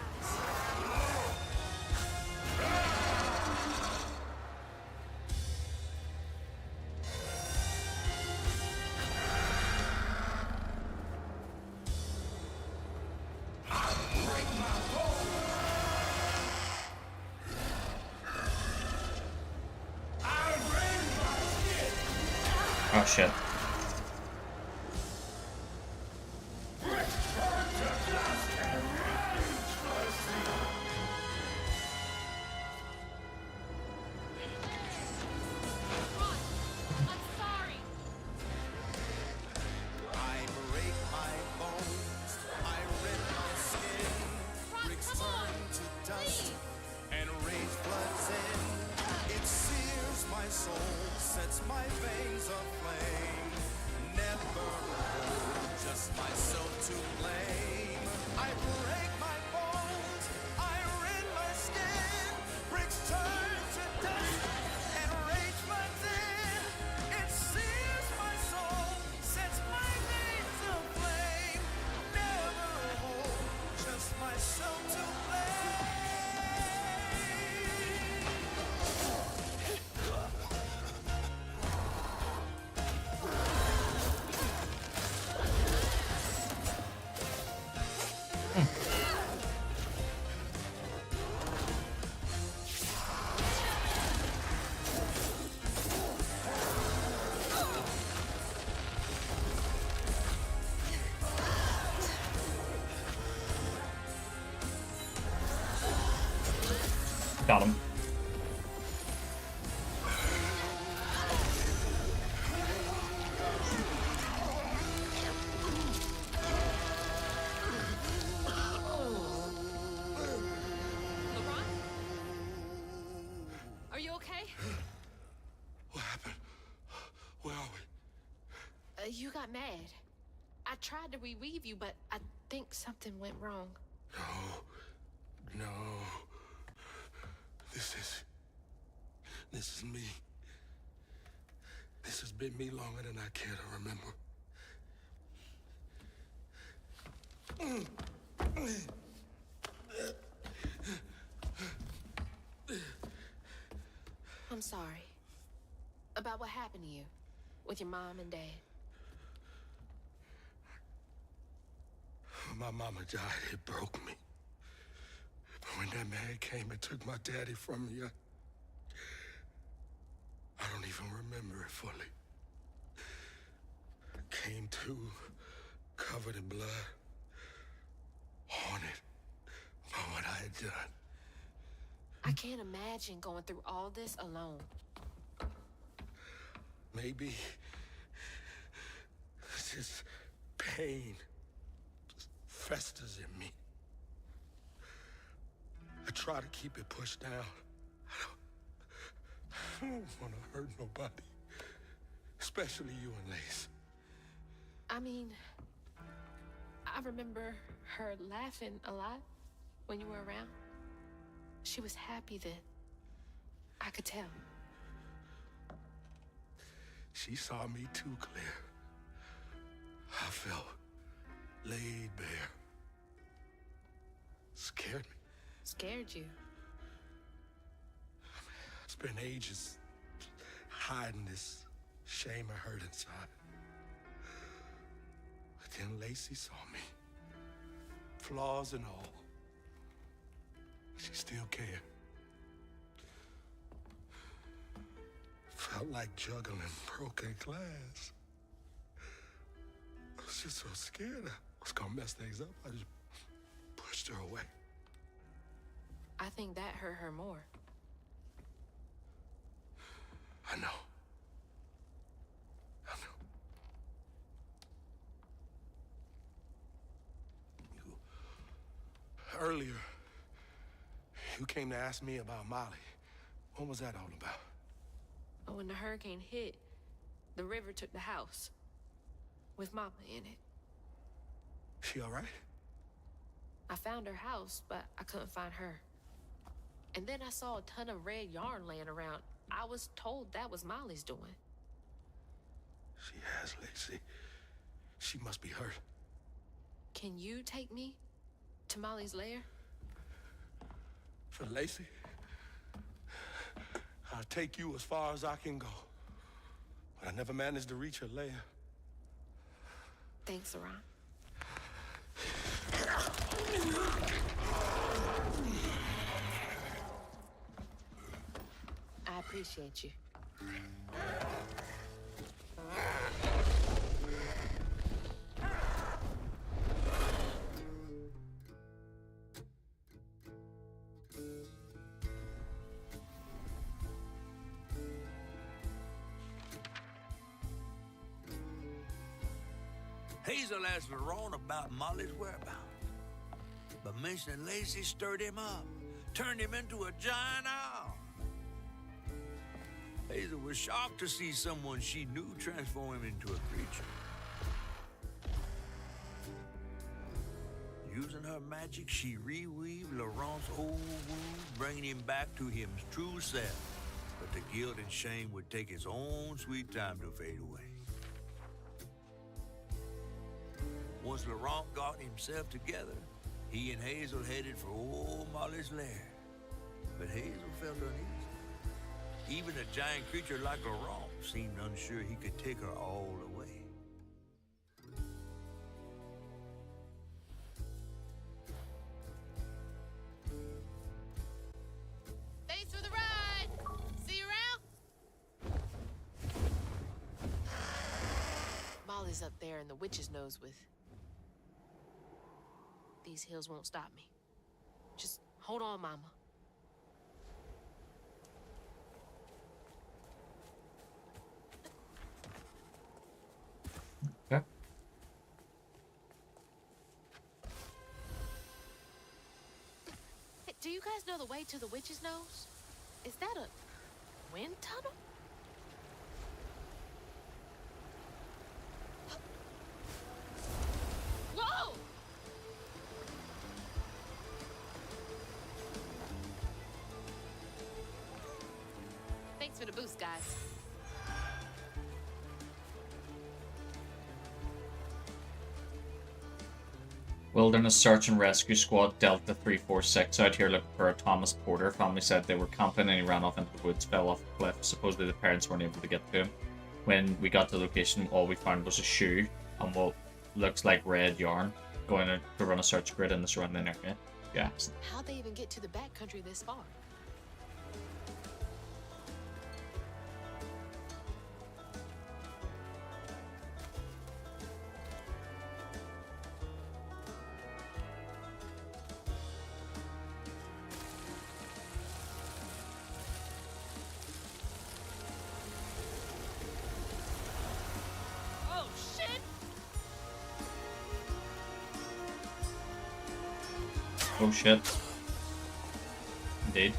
Oh shit. Rock, I'm sorry. I break my bones, I rend my skin. Rock, Bricks come on! turn to dust, Please! and rage floods in. It sears my soul, sets my veins aflame. Never hold just myself to blame. I break my bones, I rend my skin. Bricks turn to dust, and rage floods in. It sears my soul, sets my veins aflame. Never hold just myself to blame. Got him. Laurent? Are you okay? What happened? Where are we? You got mad. I tried to revive you, but I think something went wrong. No. This is me. This has been me longer than I care to remember. I'm sorry. About what happened to you with your mom and dad. My mama died. It broke me. But When that man came and took my daddy from me, I don't even remember it fully. Came to, covered in blood, haunted by what I had done. I can't imagine going through all this alone. Maybe this pain just festers in me. I try to keep it pushed down. I don't want to hurt nobody, especially you and Lace. I mean, I remember her laughing a lot when you were around. She was happy then. I could tell. She saw me too clear. I felt laid bare. Scared me. Scared you? I spent ages hiding this shame I hurt inside. But then Lacey saw me. Flaws and all. She still cared. Felt like juggling broken glass. I was just so scared I was gonna mess things up. I just pushed her away. I think that hurt her more. I know. I know. Earlier, you came to ask me about Molly. What was that all about? But when the hurricane hit, the river took the house. With Mama in it. She all right? I found her house, but I couldn't find her. And then I saw a ton of red yarn laying around. I was told that was Molly's doing. She has, Lacey. She must be hurt. Can you take me to Molly's lair? For Lacey, I'll take you as far as I can go. But I never managed to reach her lair. Thanks, Laurent. I appreciate you. Hazel asked Laurent about Molly's whereabouts. But mentioning Lacey stirred him up, turned him into a giant owl. Hazel was shocked to see someone she knew transform him into a creature. Using her magic, she reweaved Laurent's old wound, bringing him back to his true self. But the guilt and shame would take its own sweet time to fade away. Once Laurent got himself together, he and Hazel headed for old Molly's lair. But Hazel felt uneasy. Even a giant creature like Laurent seemed unsure he could take her all away. Thanks for the ride! See you around? Molly's up there in the witch's nose with... These hills won't stop me. Just hold on, Mama. Okay. Hey, do you guys know the way to the witch's nose? Is that a wind tunnel? Whoa! Thanks for the boost, guys. Wilderness Search and Rescue Squad Delta 346 out here looking for a Thomas Porter. Family said they were camping and he ran off into the woods, fell off a cliff. Supposedly the parents weren't able to get to him. When we got to the location, all we found was a shoe and what looks like red yarn. Going to run a search grid in the surrounding area. Jackson. How'd they even get to the backcountry this far? Oh, shit! Oh shit. Indeed.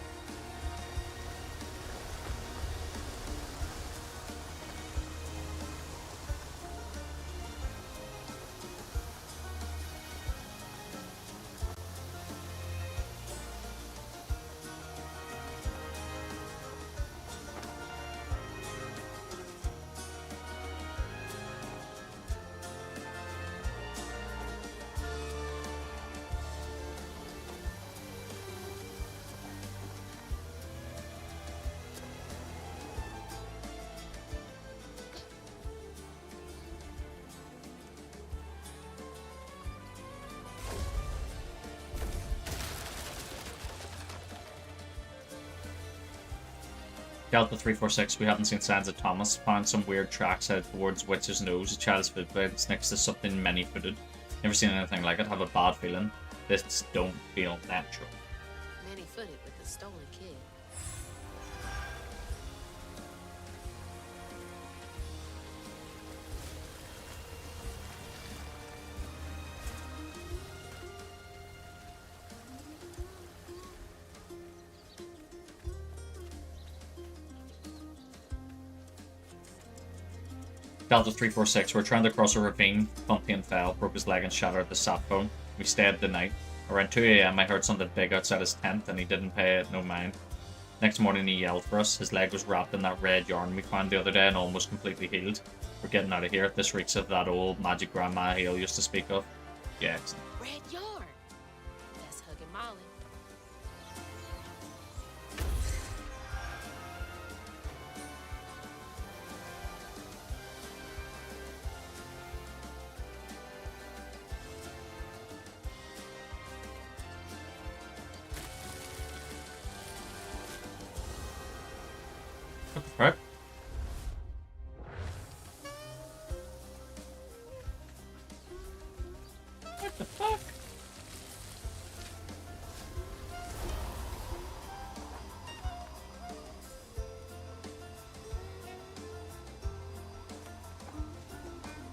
Delta 346, we haven't seen signs of Thomas. Found some weird tracks headed towards Witch's Nose. A child's footprints next to something many-footed. Never seen anything like it. Have a bad feeling. This don't feel natural. Many-footed with the stolen kid. Delta 346, we're trying to cross a ravine. Fontaine fell, broke his leg and shattered the sat phone. We stayed the night. Around 2 AM I heard something big outside his tent and he didn't pay it no mind. Next morning he yelled for us. His leg was wrapped in that red yarn we found the other day and almost completely healed. We're getting out of here. This reeks of that old magic grandma Hale used to speak of. Yeah, excellent. Red yarn. That's hugging Molly. What the fuck? What the fuck?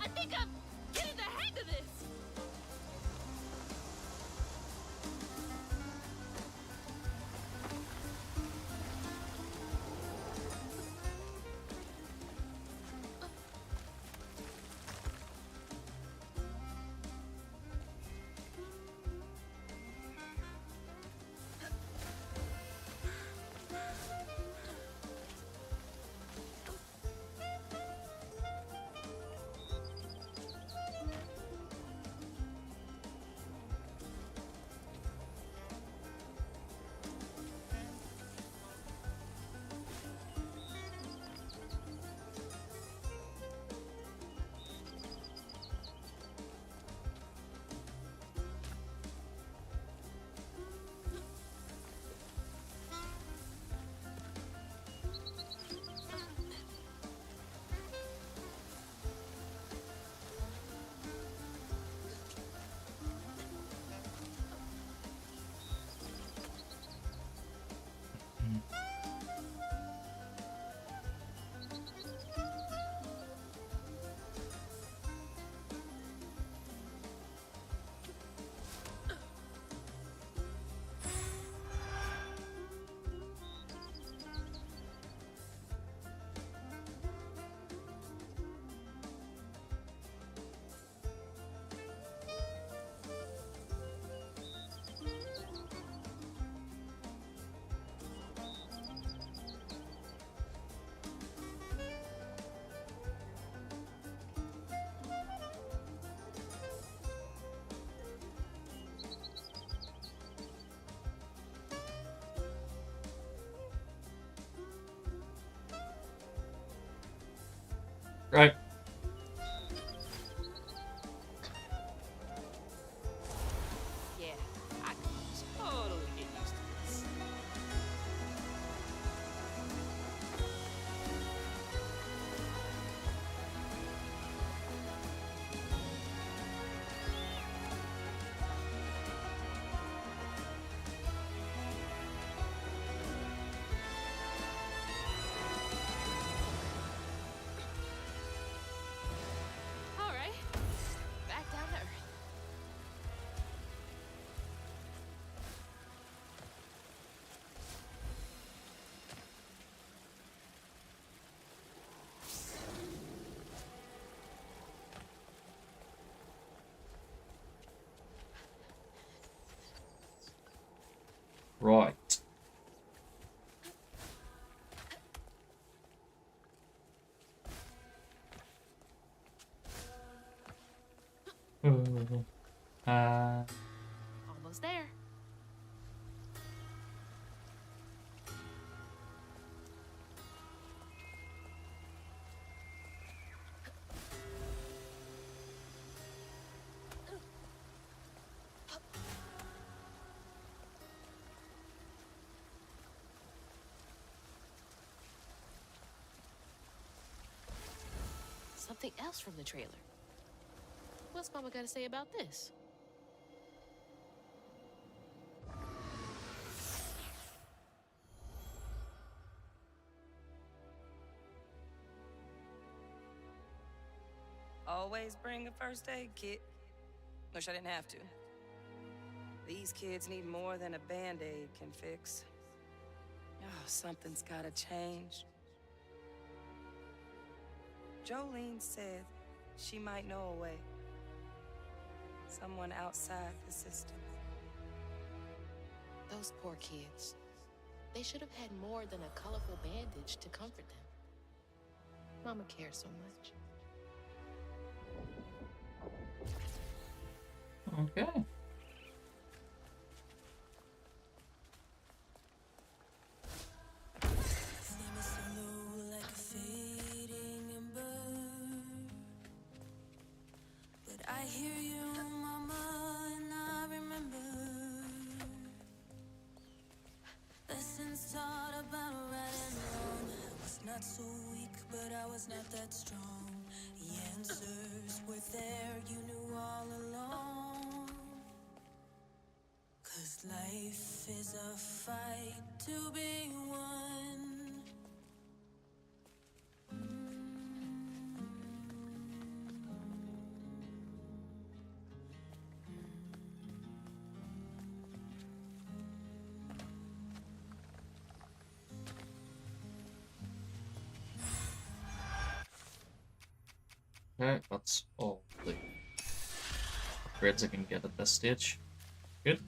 I think I'm getting the hang of this. Right. Yeah, I can understand. Right. Uh, Almost there. Something else from the trailer. What's Mama got to say about this? Always bring a first aid kit. Wish I didn't have to. These kids need more than a Band-Aid can fix. Oh, something's gotta change. Jolene said she might know a way. Someone outside the system. Those poor kids. They should have had more than a colorful bandage to comfort them. Mama cares so much. okay. I hear you, Mama, and I remember lessons taught about right and wrong. I was not so weak, but I was not that strong. The answers were there, you knew all along. 'Cause life is a fight to be won. Okay, that's all the upgrades I can get at this stage. Good.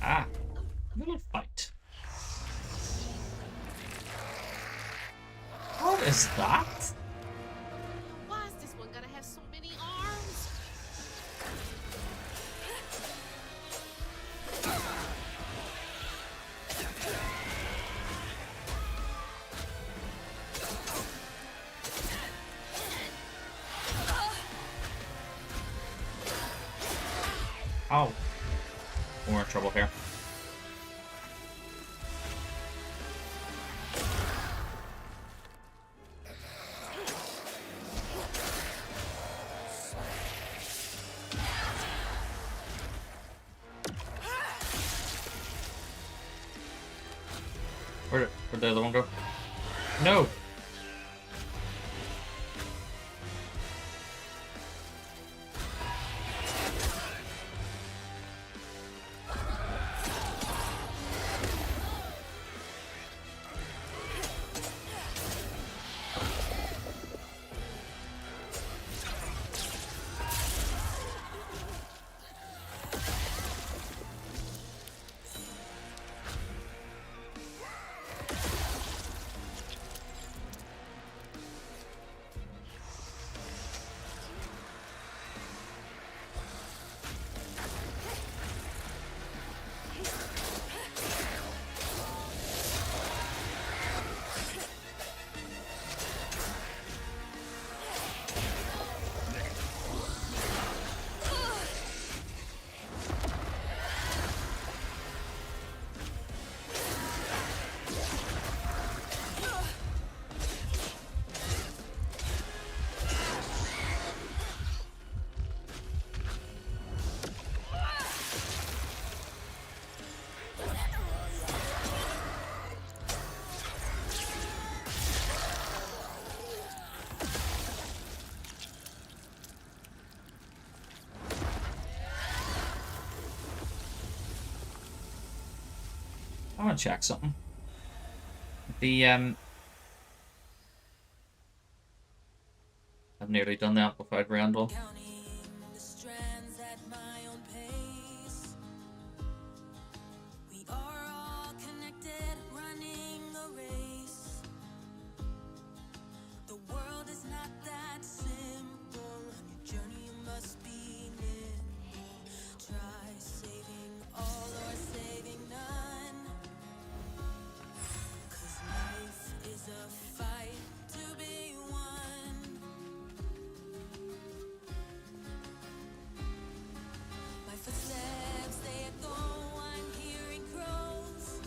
Ah, little fight. What is that? Why is this one gonna have so many arms? Ow. We're in trouble here. Where'd the other one go? No! I want to check something. The I've nearly done the amplified roundel. Counting the strands at my own pace. We are all connected, running a race. The world is not that simple. Your journey you must be in. Try saving all or saving none. 'Cause life is a fight to be won. My footsteps, they echo, I'm hearing crows.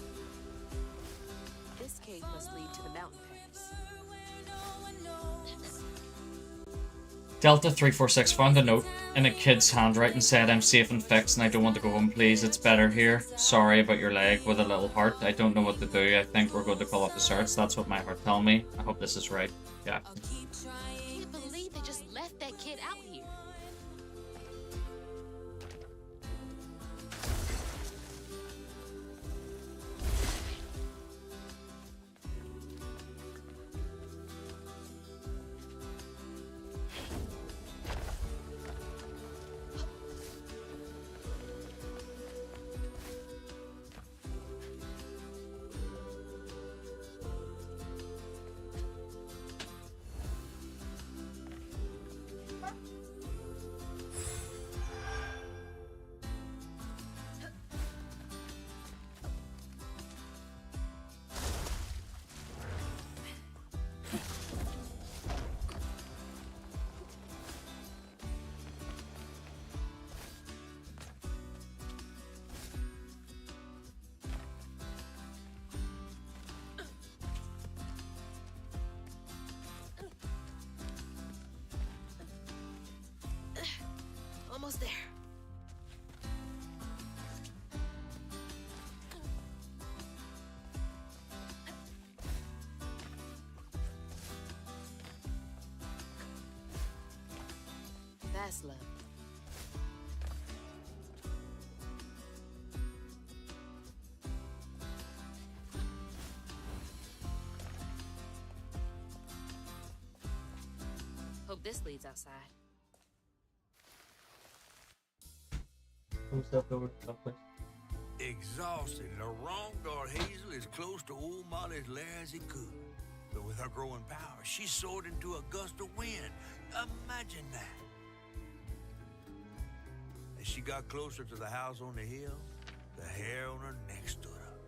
This cave must lead to the mountain pass. Where no one knows. Delta 346 found a note in a kid's handwriting, said, "I'm safe and fixed and I don't want to go home, please. It's better here. Sorry about your leg," with a little heart. "I don't know what to do. I think we're going to call off the search. That's what my heart tell me. I hope this is right." Yeah. I'll keep I trying. can't believe they just left that kid out here. Almost there. That's love. Hope this leads outside. Exhausted, Laurent Hazel as close to old Molly's lair as he could. But with her growing power, she soared into a gust of wind. Imagine that. As she got closer to the house on the hill, the hair on her neck stood up.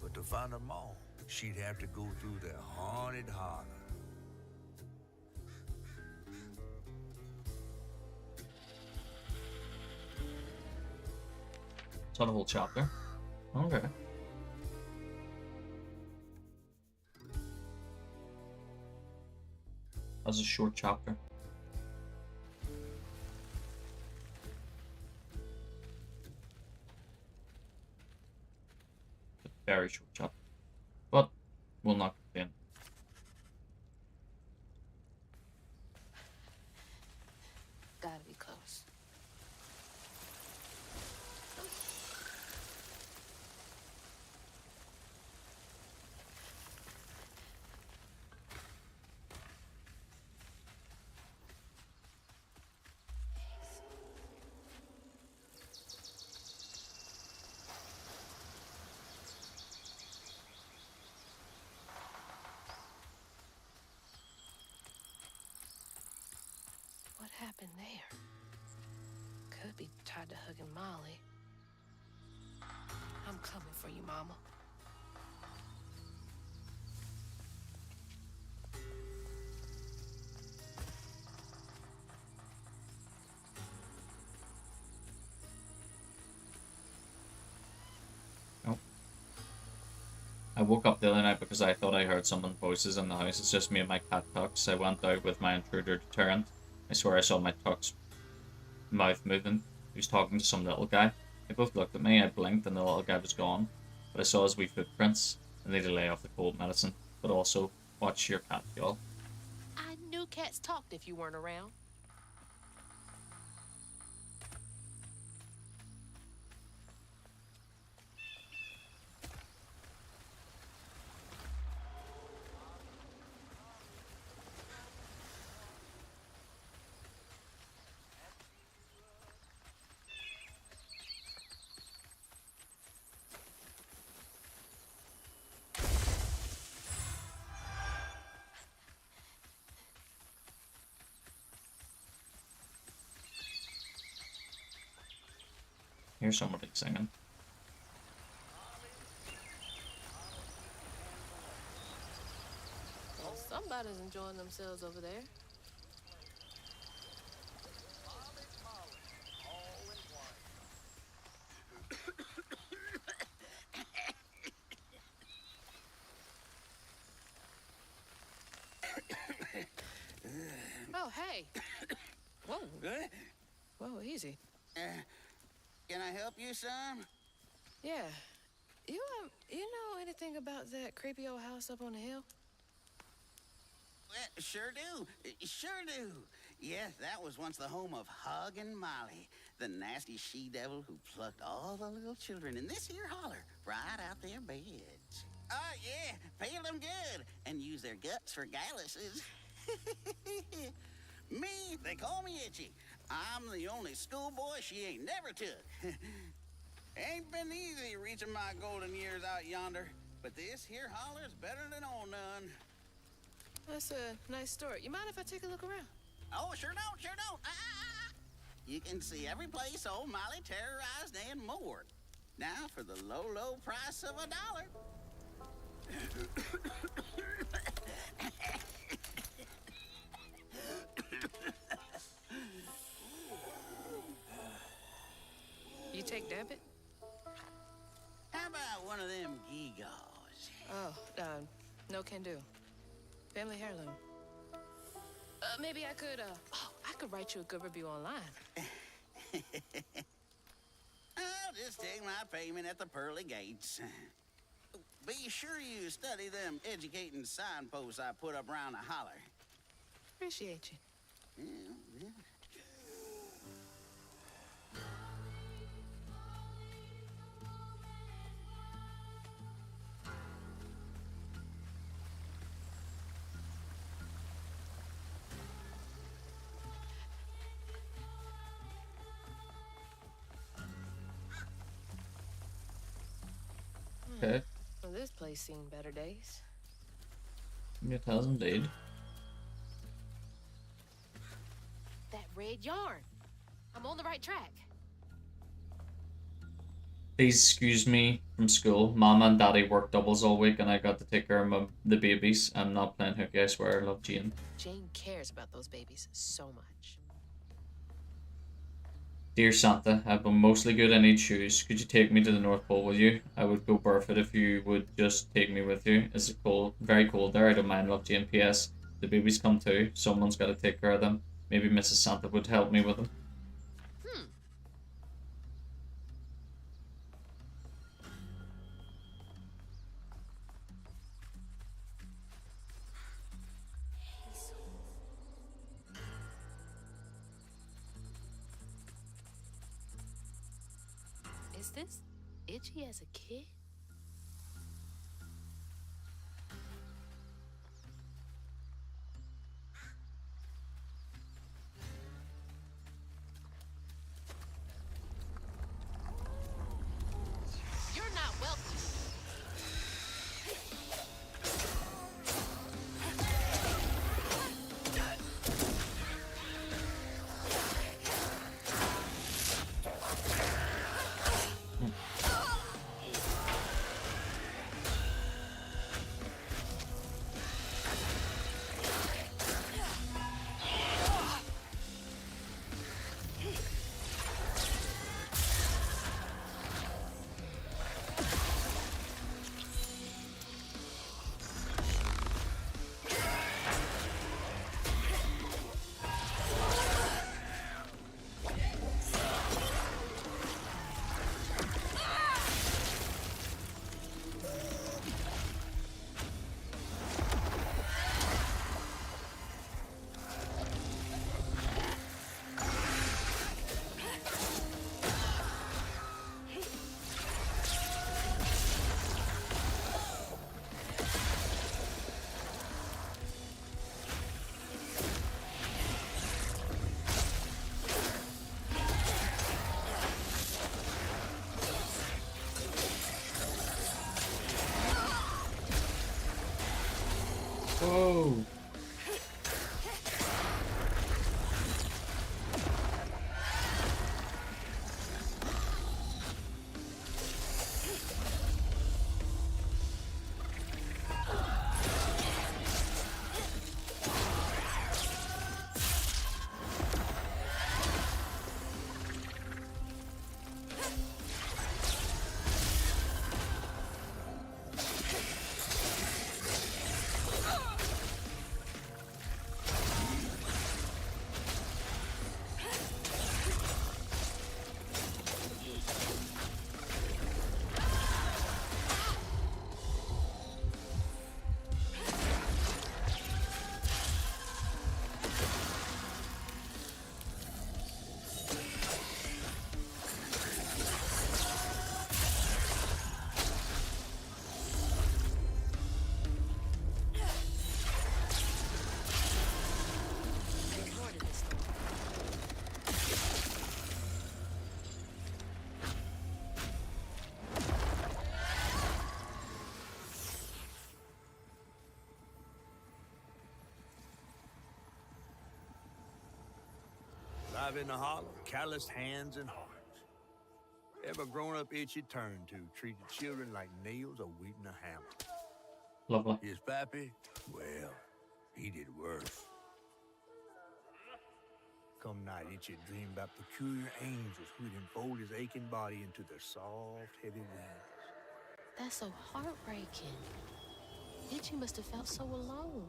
But to find her mom, she'd have to go through the haunted holler. It's not a whole chapter. Okay. That's a short chapter. A very short chapter. But we'll not complain. Gotta be close. What happened there? Could be tied to hugging Molly. I'm coming for you, Mama. I woke up the other night because I thought I heard someone's voices in the house. It's just me and my cat Tux. I went out with my intruder deterrent. I swear I saw my Tux mouth moving. He was talking to some little guy. They both looked at me. I blinked and the little guy was gone. But I saw his wee footprints and they lay off the cold medicine. But also, watch your cat, y'all. I knew cats talked if you weren't around. Here's somebody singing. Well, somebody's enjoying themselves over there. Oh, hey. Whoa. Good. Whoa, easy. Can I help you, son? Yeah. You know anything about that creepy old house up on the hill? Well, sure do. Sure do. Yes, that was once the home of Hug and Molly, the nasty she-devil who plucked all the little children in this here holler right out their beds. Oh, yeah, pay them good and use their guts for galluses. Me, they call me Itchy. I'm the only schoolboy she ain't never took. Ain't been easy reaching my golden years out yonder, but this here holler's better than old none. That's a nice story. You mind if I take a look around? Oh, sure don't, sure don't. You can see every place old Molly terrorized and more. Now for the low, low price of $1. You take debit? How about one of them gewgaws? Oh, no can do. Family heirloom. Maybe I could, I could write you a good review online. I'll just take my payment at the pearly gates. Be sure you study them educating signposts I put up around the holler. Appreciate you. Yeah. Okay. Well, this place seen better days. It has indeed. That red yarn. I'm on the right track. Please excuse me from school. Mama and Daddy worked doubles all week and I got to take care of the babies. I'm not playing hooky, I swear. I love Jane. Jane cares about those babies so much. Dear Santa, I've been mostly good. I need shoes. Could you take me to the North Pole with you? I would go barefoot if you would just take me with you. Is it cold? Very cold there. I don't mind. Love, Jane. P.S. The babies come too. Someone's got to take care of them. Maybe Mrs. Santa would help me with them. Is this Itchy as a kid? You're not welcome. Whoa! Alive in the holler, calloused hands and hearts. Ever grown up itchy turned to, treated children like nails or wheat in a hammer. Lovely. His pappy, well, he did worse. Come night, Itchy dreamed about peculiar angels who'd enfold his aching body into their soft, heavy wings. That's so heartbreaking. Itchy must have felt so alone.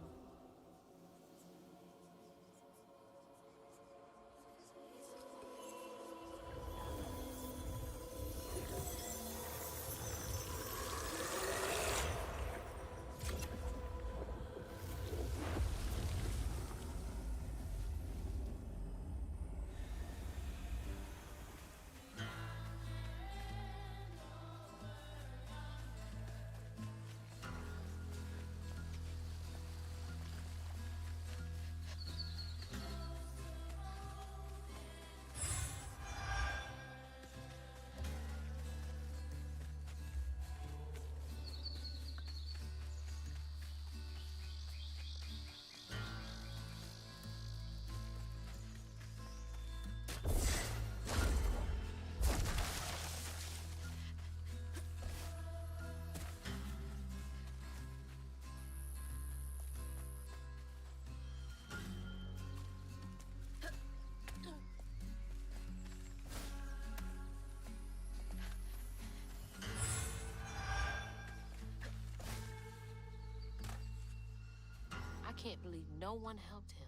I can't believe no one helped him.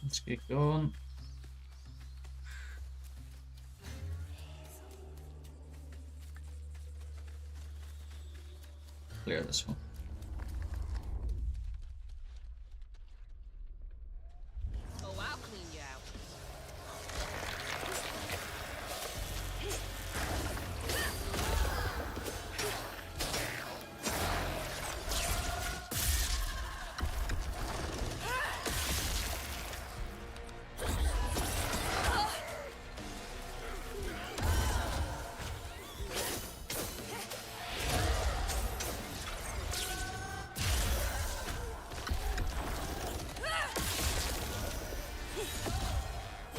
Let's get going. Clear this one. Oh, I'll clean you out.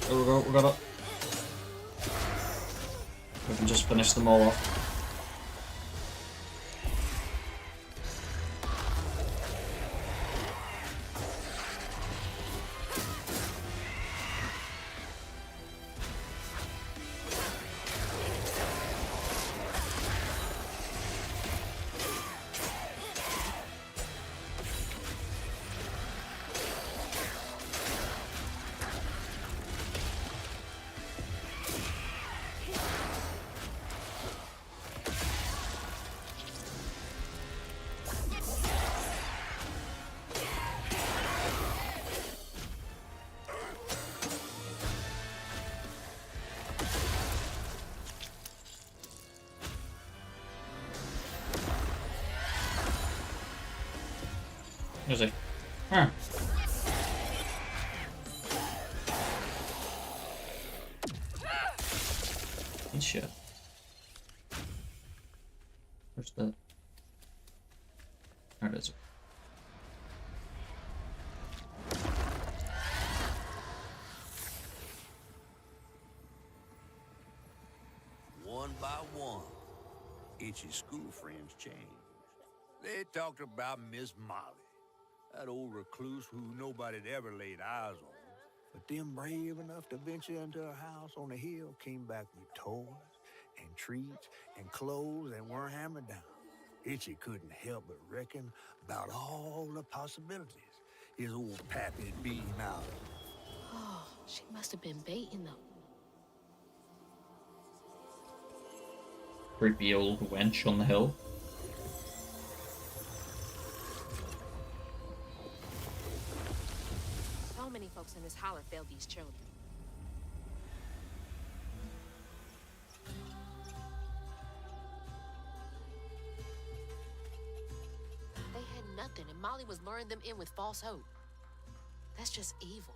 There we go, we got it. We can just finish them all off. Is he? Huh. Good shit. Where's the... There it is. One by one, Itchy's school friends changed. They talked about Miss Molly, that old recluse who nobody'd ever laid eyes on. But them brave enough to venture into her house on the hill came back with toys and treats and clothes and weren't hammered down. Itchy couldn't help but reckon about all the possibilities his old pappy'd beat him out of. Oh, she must have been baiting them. Creepy old wench on the hill. So many folks in this holler failed these children. They had nothing, and Molly was luring them in with false hope. That's just evil.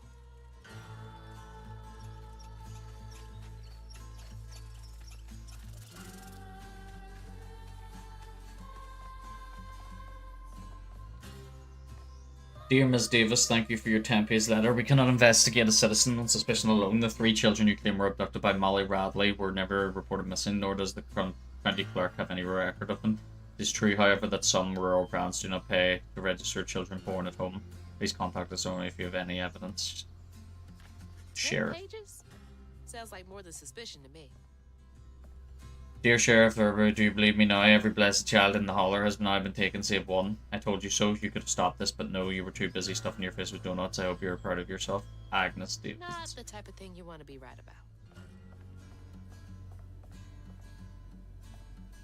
Dear Ms. Davis, thank you for your 10-page letter. We cannot investigate a citizen on suspicion alone. The 3 children you claim were abducted by Molly Radley were never reported missing, nor does the county clerk have any record of them. It is true, however, that some rural grants do not pay to register children born at home. Please contact us only if you have any evidence. 10 Sheriff. pages? Sounds like more than suspicion to me. Dear Sheriff, do you believe me now? Every blessed child in the holler has now been taken save one. I told you so. You could have stopped this, but no, you were too busy stuffing your face with donuts. I hope you're proud of yourself. Agnes Davis. Not the type of thing you want to be right about.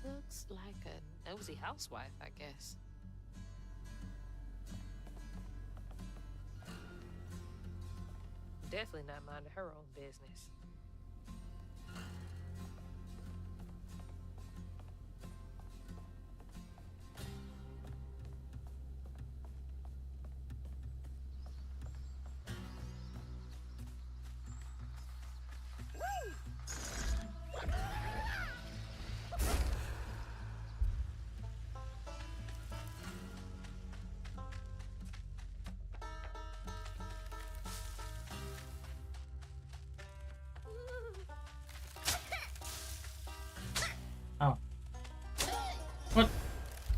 Looks like a nosy housewife, I guess. Definitely not minding her own business. Oh. What?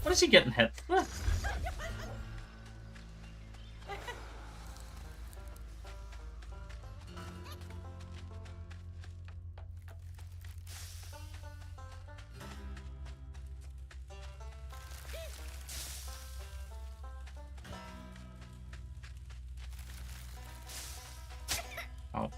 What is he getting hit? What? Oh.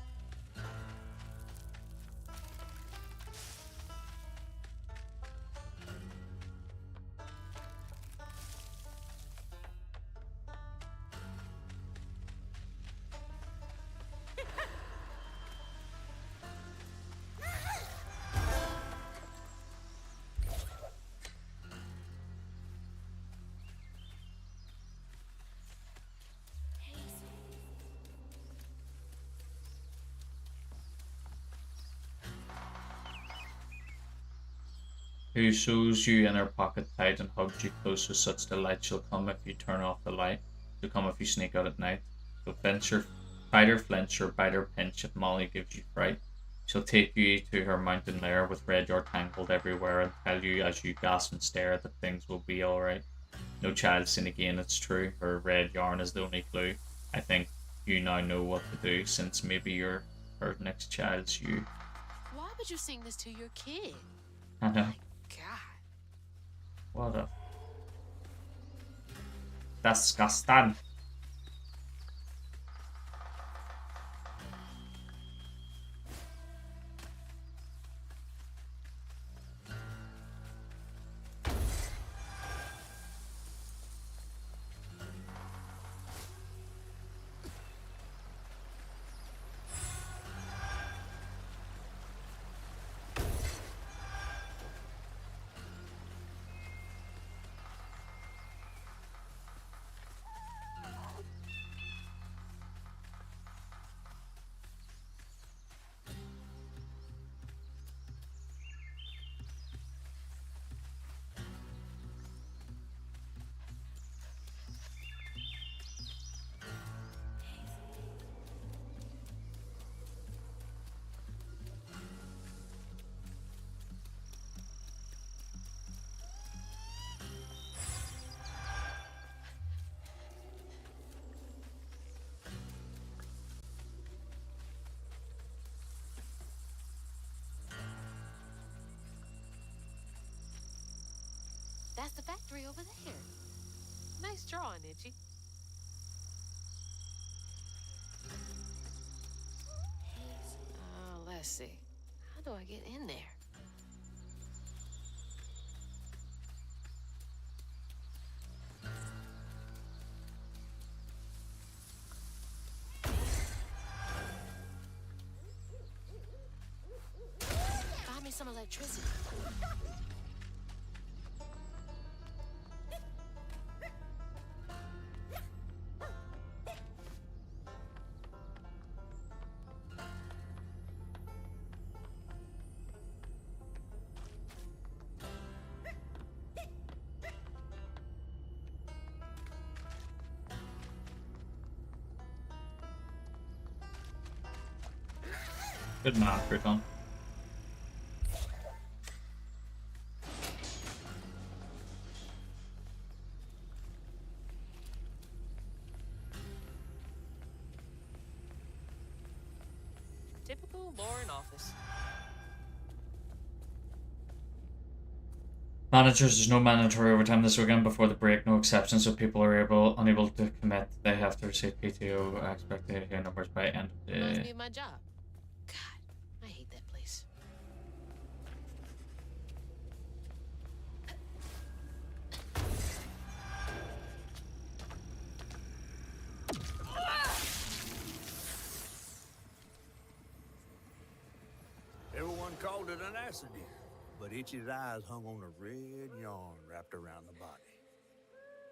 Who sews you in her pocket tight and hugs you close with such delight? She'll come if you turn off the light. She'll come if you sneak out at night. She'll fight or flinch or bite or pinch if Molly gives you fright. She'll take you to her mountain lair with red yarn tangled everywhere and tell you as you gasp and stare that things will be alright. No child sin again, it's true. Her red yarn is the only clue. I think you now know what to do, since maybe her next child's you. Why would you sing this to your kid? I know. God. What a... disgusting. That's the factory over there. Nice drawing, Itchy. Oh, let's see. How do I get in there? Find me some electricity. Good man, Crouton. Typical Lauren office. Managers, there's no mandatory overtime this weekend before the break, no exceptions, so people are unable to commit. They have to receive PTO. I expect to hear numbers by end of the Reminds me day. of my job. God, I hate that place. Everyone called it an accident, but Itchy's eyes hung on a red yarn wrapped around the body.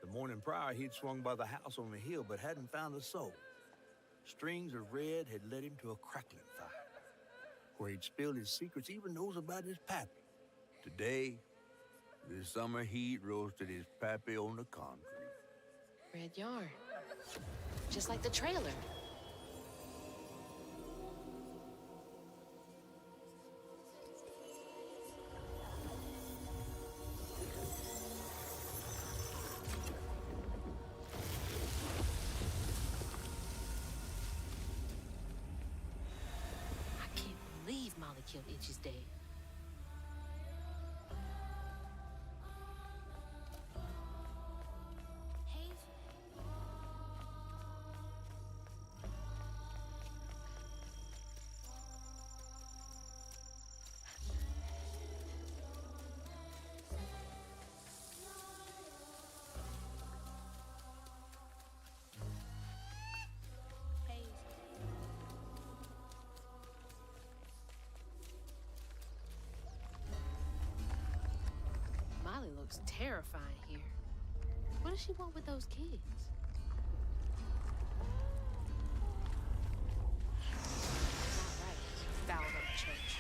The morning prior, he'd swung by the house on the hill, but hadn't found a soul. Strings of red had led him to a crackling fire, where he'd spilled his secrets, even those about his pappy. Today, the summer heat roasted his pappy on the concrete. Red yarn. Just like the trailer. I can't believe Molly killed Itchy's dad. Molly looks terrifying here. What does she want with those kids? Not right. Fouled up the church.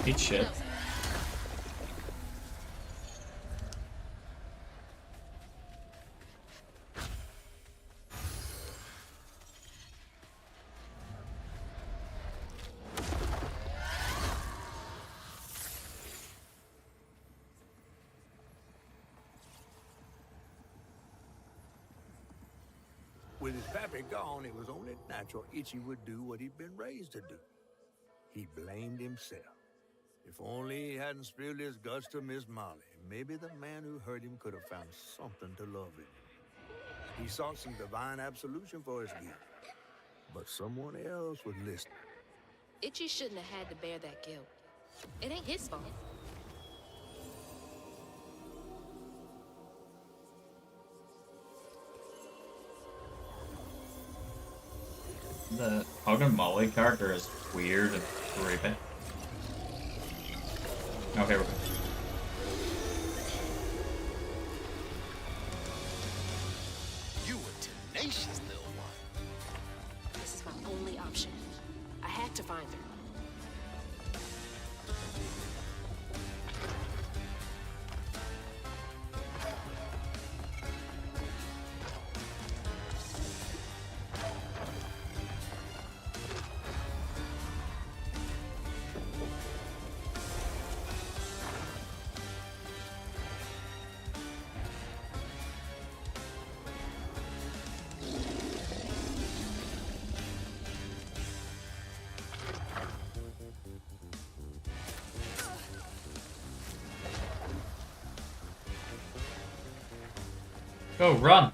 Eat shit. With his pappy gone, it was only natural Itchy would do what he'd been raised to do. He blamed himself. If only he hadn't spilled his guts to Miss Molly, maybe the man who hurt him could have found something to love in him. He sought some divine absolution for his guilt, but someone else was listening. Itchy shouldn't have had to bear that guilt. It ain't his fault. The Hug and Molly character is weird and creepy. Okay, we're good. You a tenacious little one. This is my only option. I had to find her. Go, run!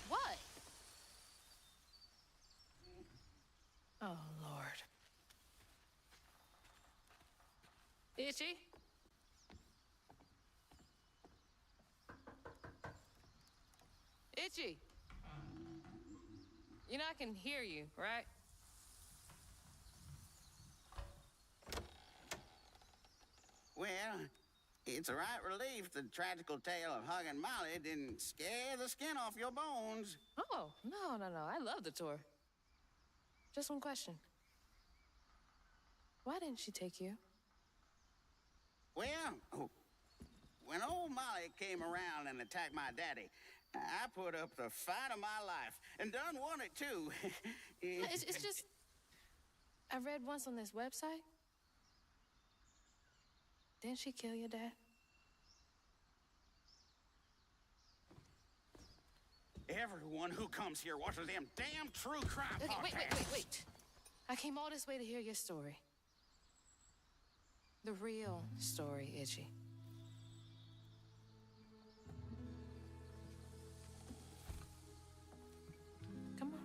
What? Oh, Lord. Itchy? Itchy. You know I can hear you, right? Well, it's a right relief the tragical tale of Hug and Molly didn't scare the skin off your bones. Oh, no. I love the tour. Just one question. Why didn't she take you? Well, when old Molly came around and attacked my daddy, I put up the fight of my life and done won it too. It's just... I read once on this website. Didn't she kill your dad? Everyone who comes here watches them damn true crime podcasts. Wait. I came all this way to hear your story. The real story, Itchy. Come on.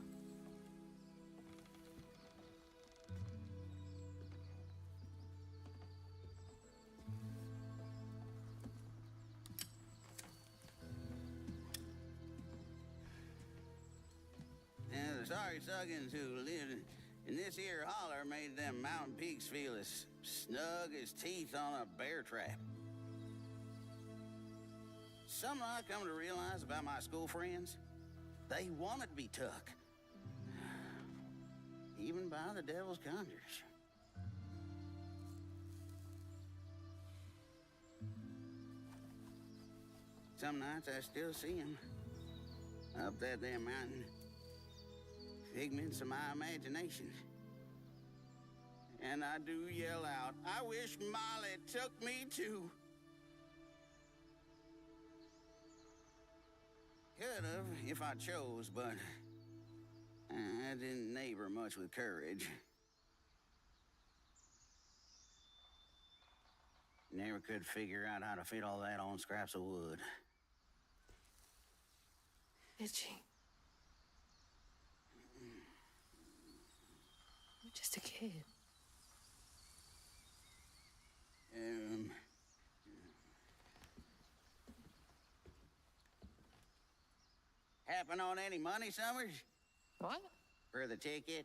And the sorry suggins who lived in this here holler made them mountain peaks feel as snug as teeth on a bear trap. Something I come to realize about my school friends, they wanted to be took. Even by the devil's conjures. Some nights I still see them up that damn mountain. Figments of my imagination. And I do yell out, I wish Molly took me too. Could have if I chose, but I didn't neighbor much with courage. Never could figure out how to fit all that on scraps of wood. Itchy. You're just a kid. Happen on any money, Summers? What? For the ticket?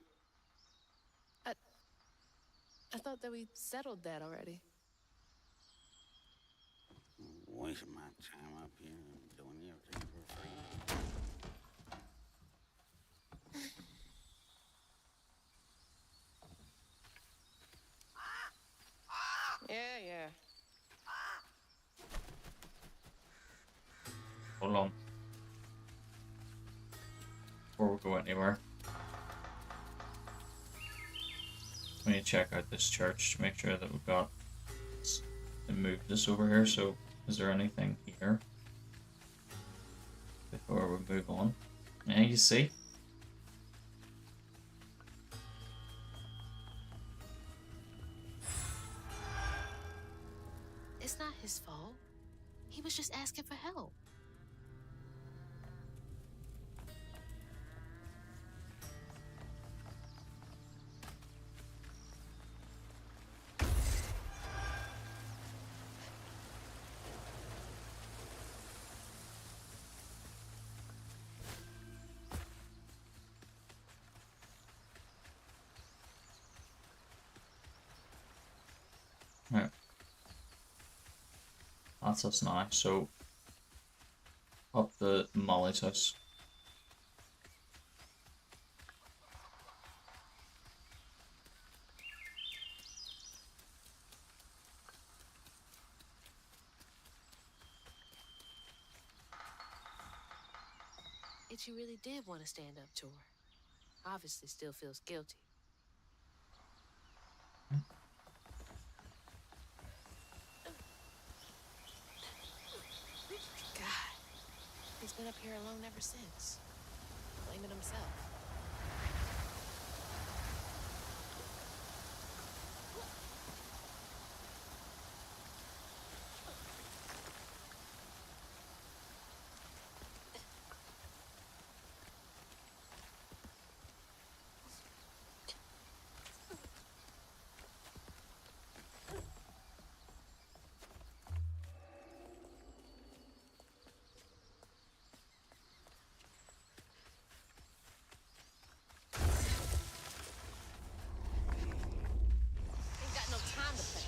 I thought that we settled that already. Wasting my time up here doing everything for free. hold on. Before we go anywhere, we need to check out this church to make sure that we've got and move this over here. So, is there anything here before we move on? Yeah, you see. It's not his fault. He was just asking for help. Right. That's us now. So, up the Molly's house. Itchy really did want to stand up to her. Obviously still feels guilty. God, he's been up here alone ever since. Blaming himself. Ain't got no time to play.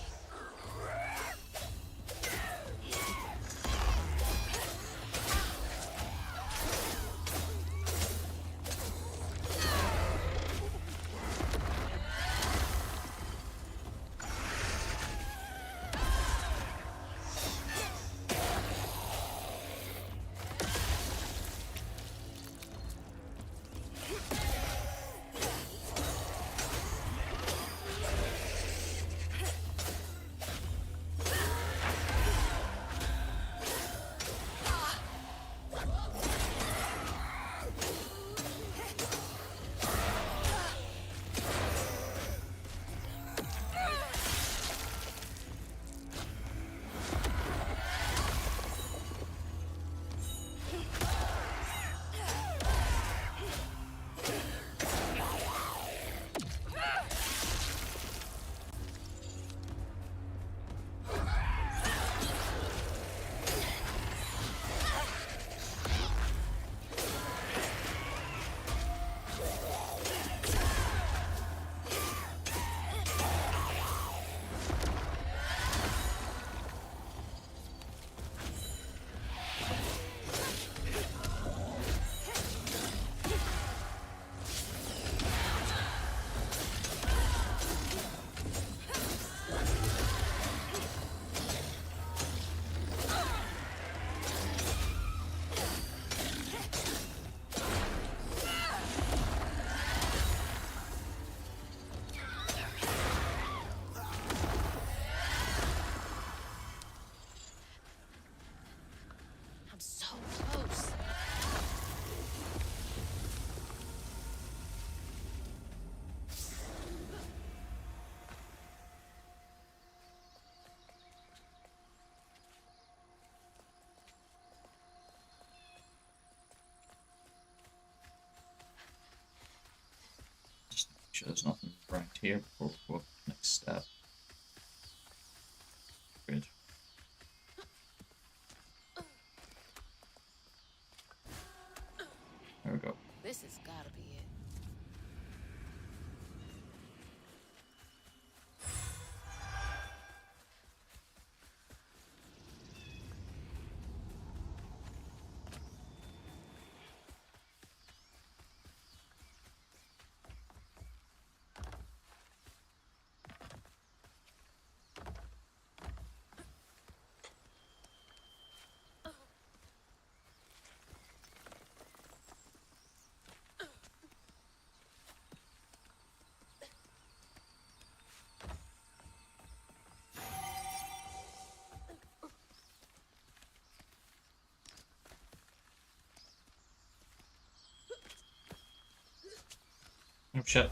I'm so close. Just make sure there's nothing around here before we go next step. Good. There we go. This has gotta be it. Oh shit.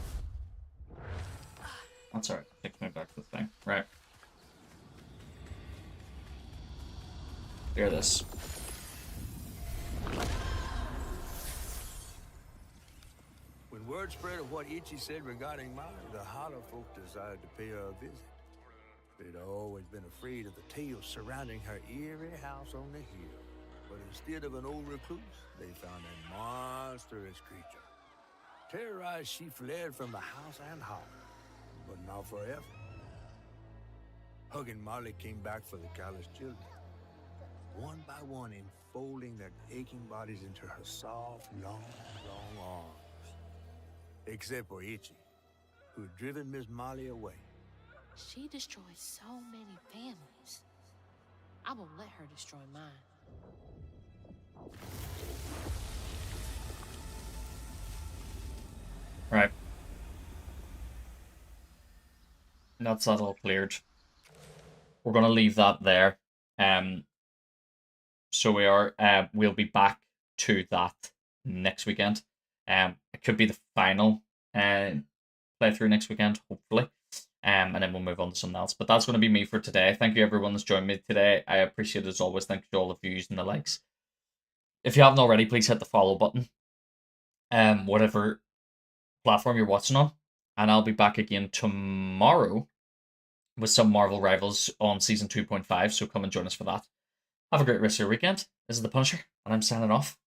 That's alright. Takes me back to the thing. Right. Hear this. When word spread of what Itchy said regarding Molly, the Hollow folk decided to pay her a visit. They'd always been afraid of the tales surrounding her eerie house on the hill. But instead of an old recluse, they found a monstrous creature. Terrorized, she fled from the house and hall, but not forever. Hug and Molly came back for the callous children, one by one enfolding their aching bodies into her soft, long arms. Except for Itchy, who had driven Miss Molly away. She destroys so many families. I won't let her destroy mine. Right. That's that all cleared. We're gonna leave that there. So we'll be back to that next weekend. It could be the final playthrough next weekend, hopefully. And then we'll move on to something else. But that's going to be me for today. Thank you everyone that's joined me today. I appreciate it as always. Thank you to all the views and the likes. If you haven't already, please hit the follow button. Whatever platform you're watching on. And I'll be back again tomorrow with some Marvel Rivals on Season 2.5. So come and join us for that. Have a great rest of your weekend. This is The Punisher, and I'm signing off.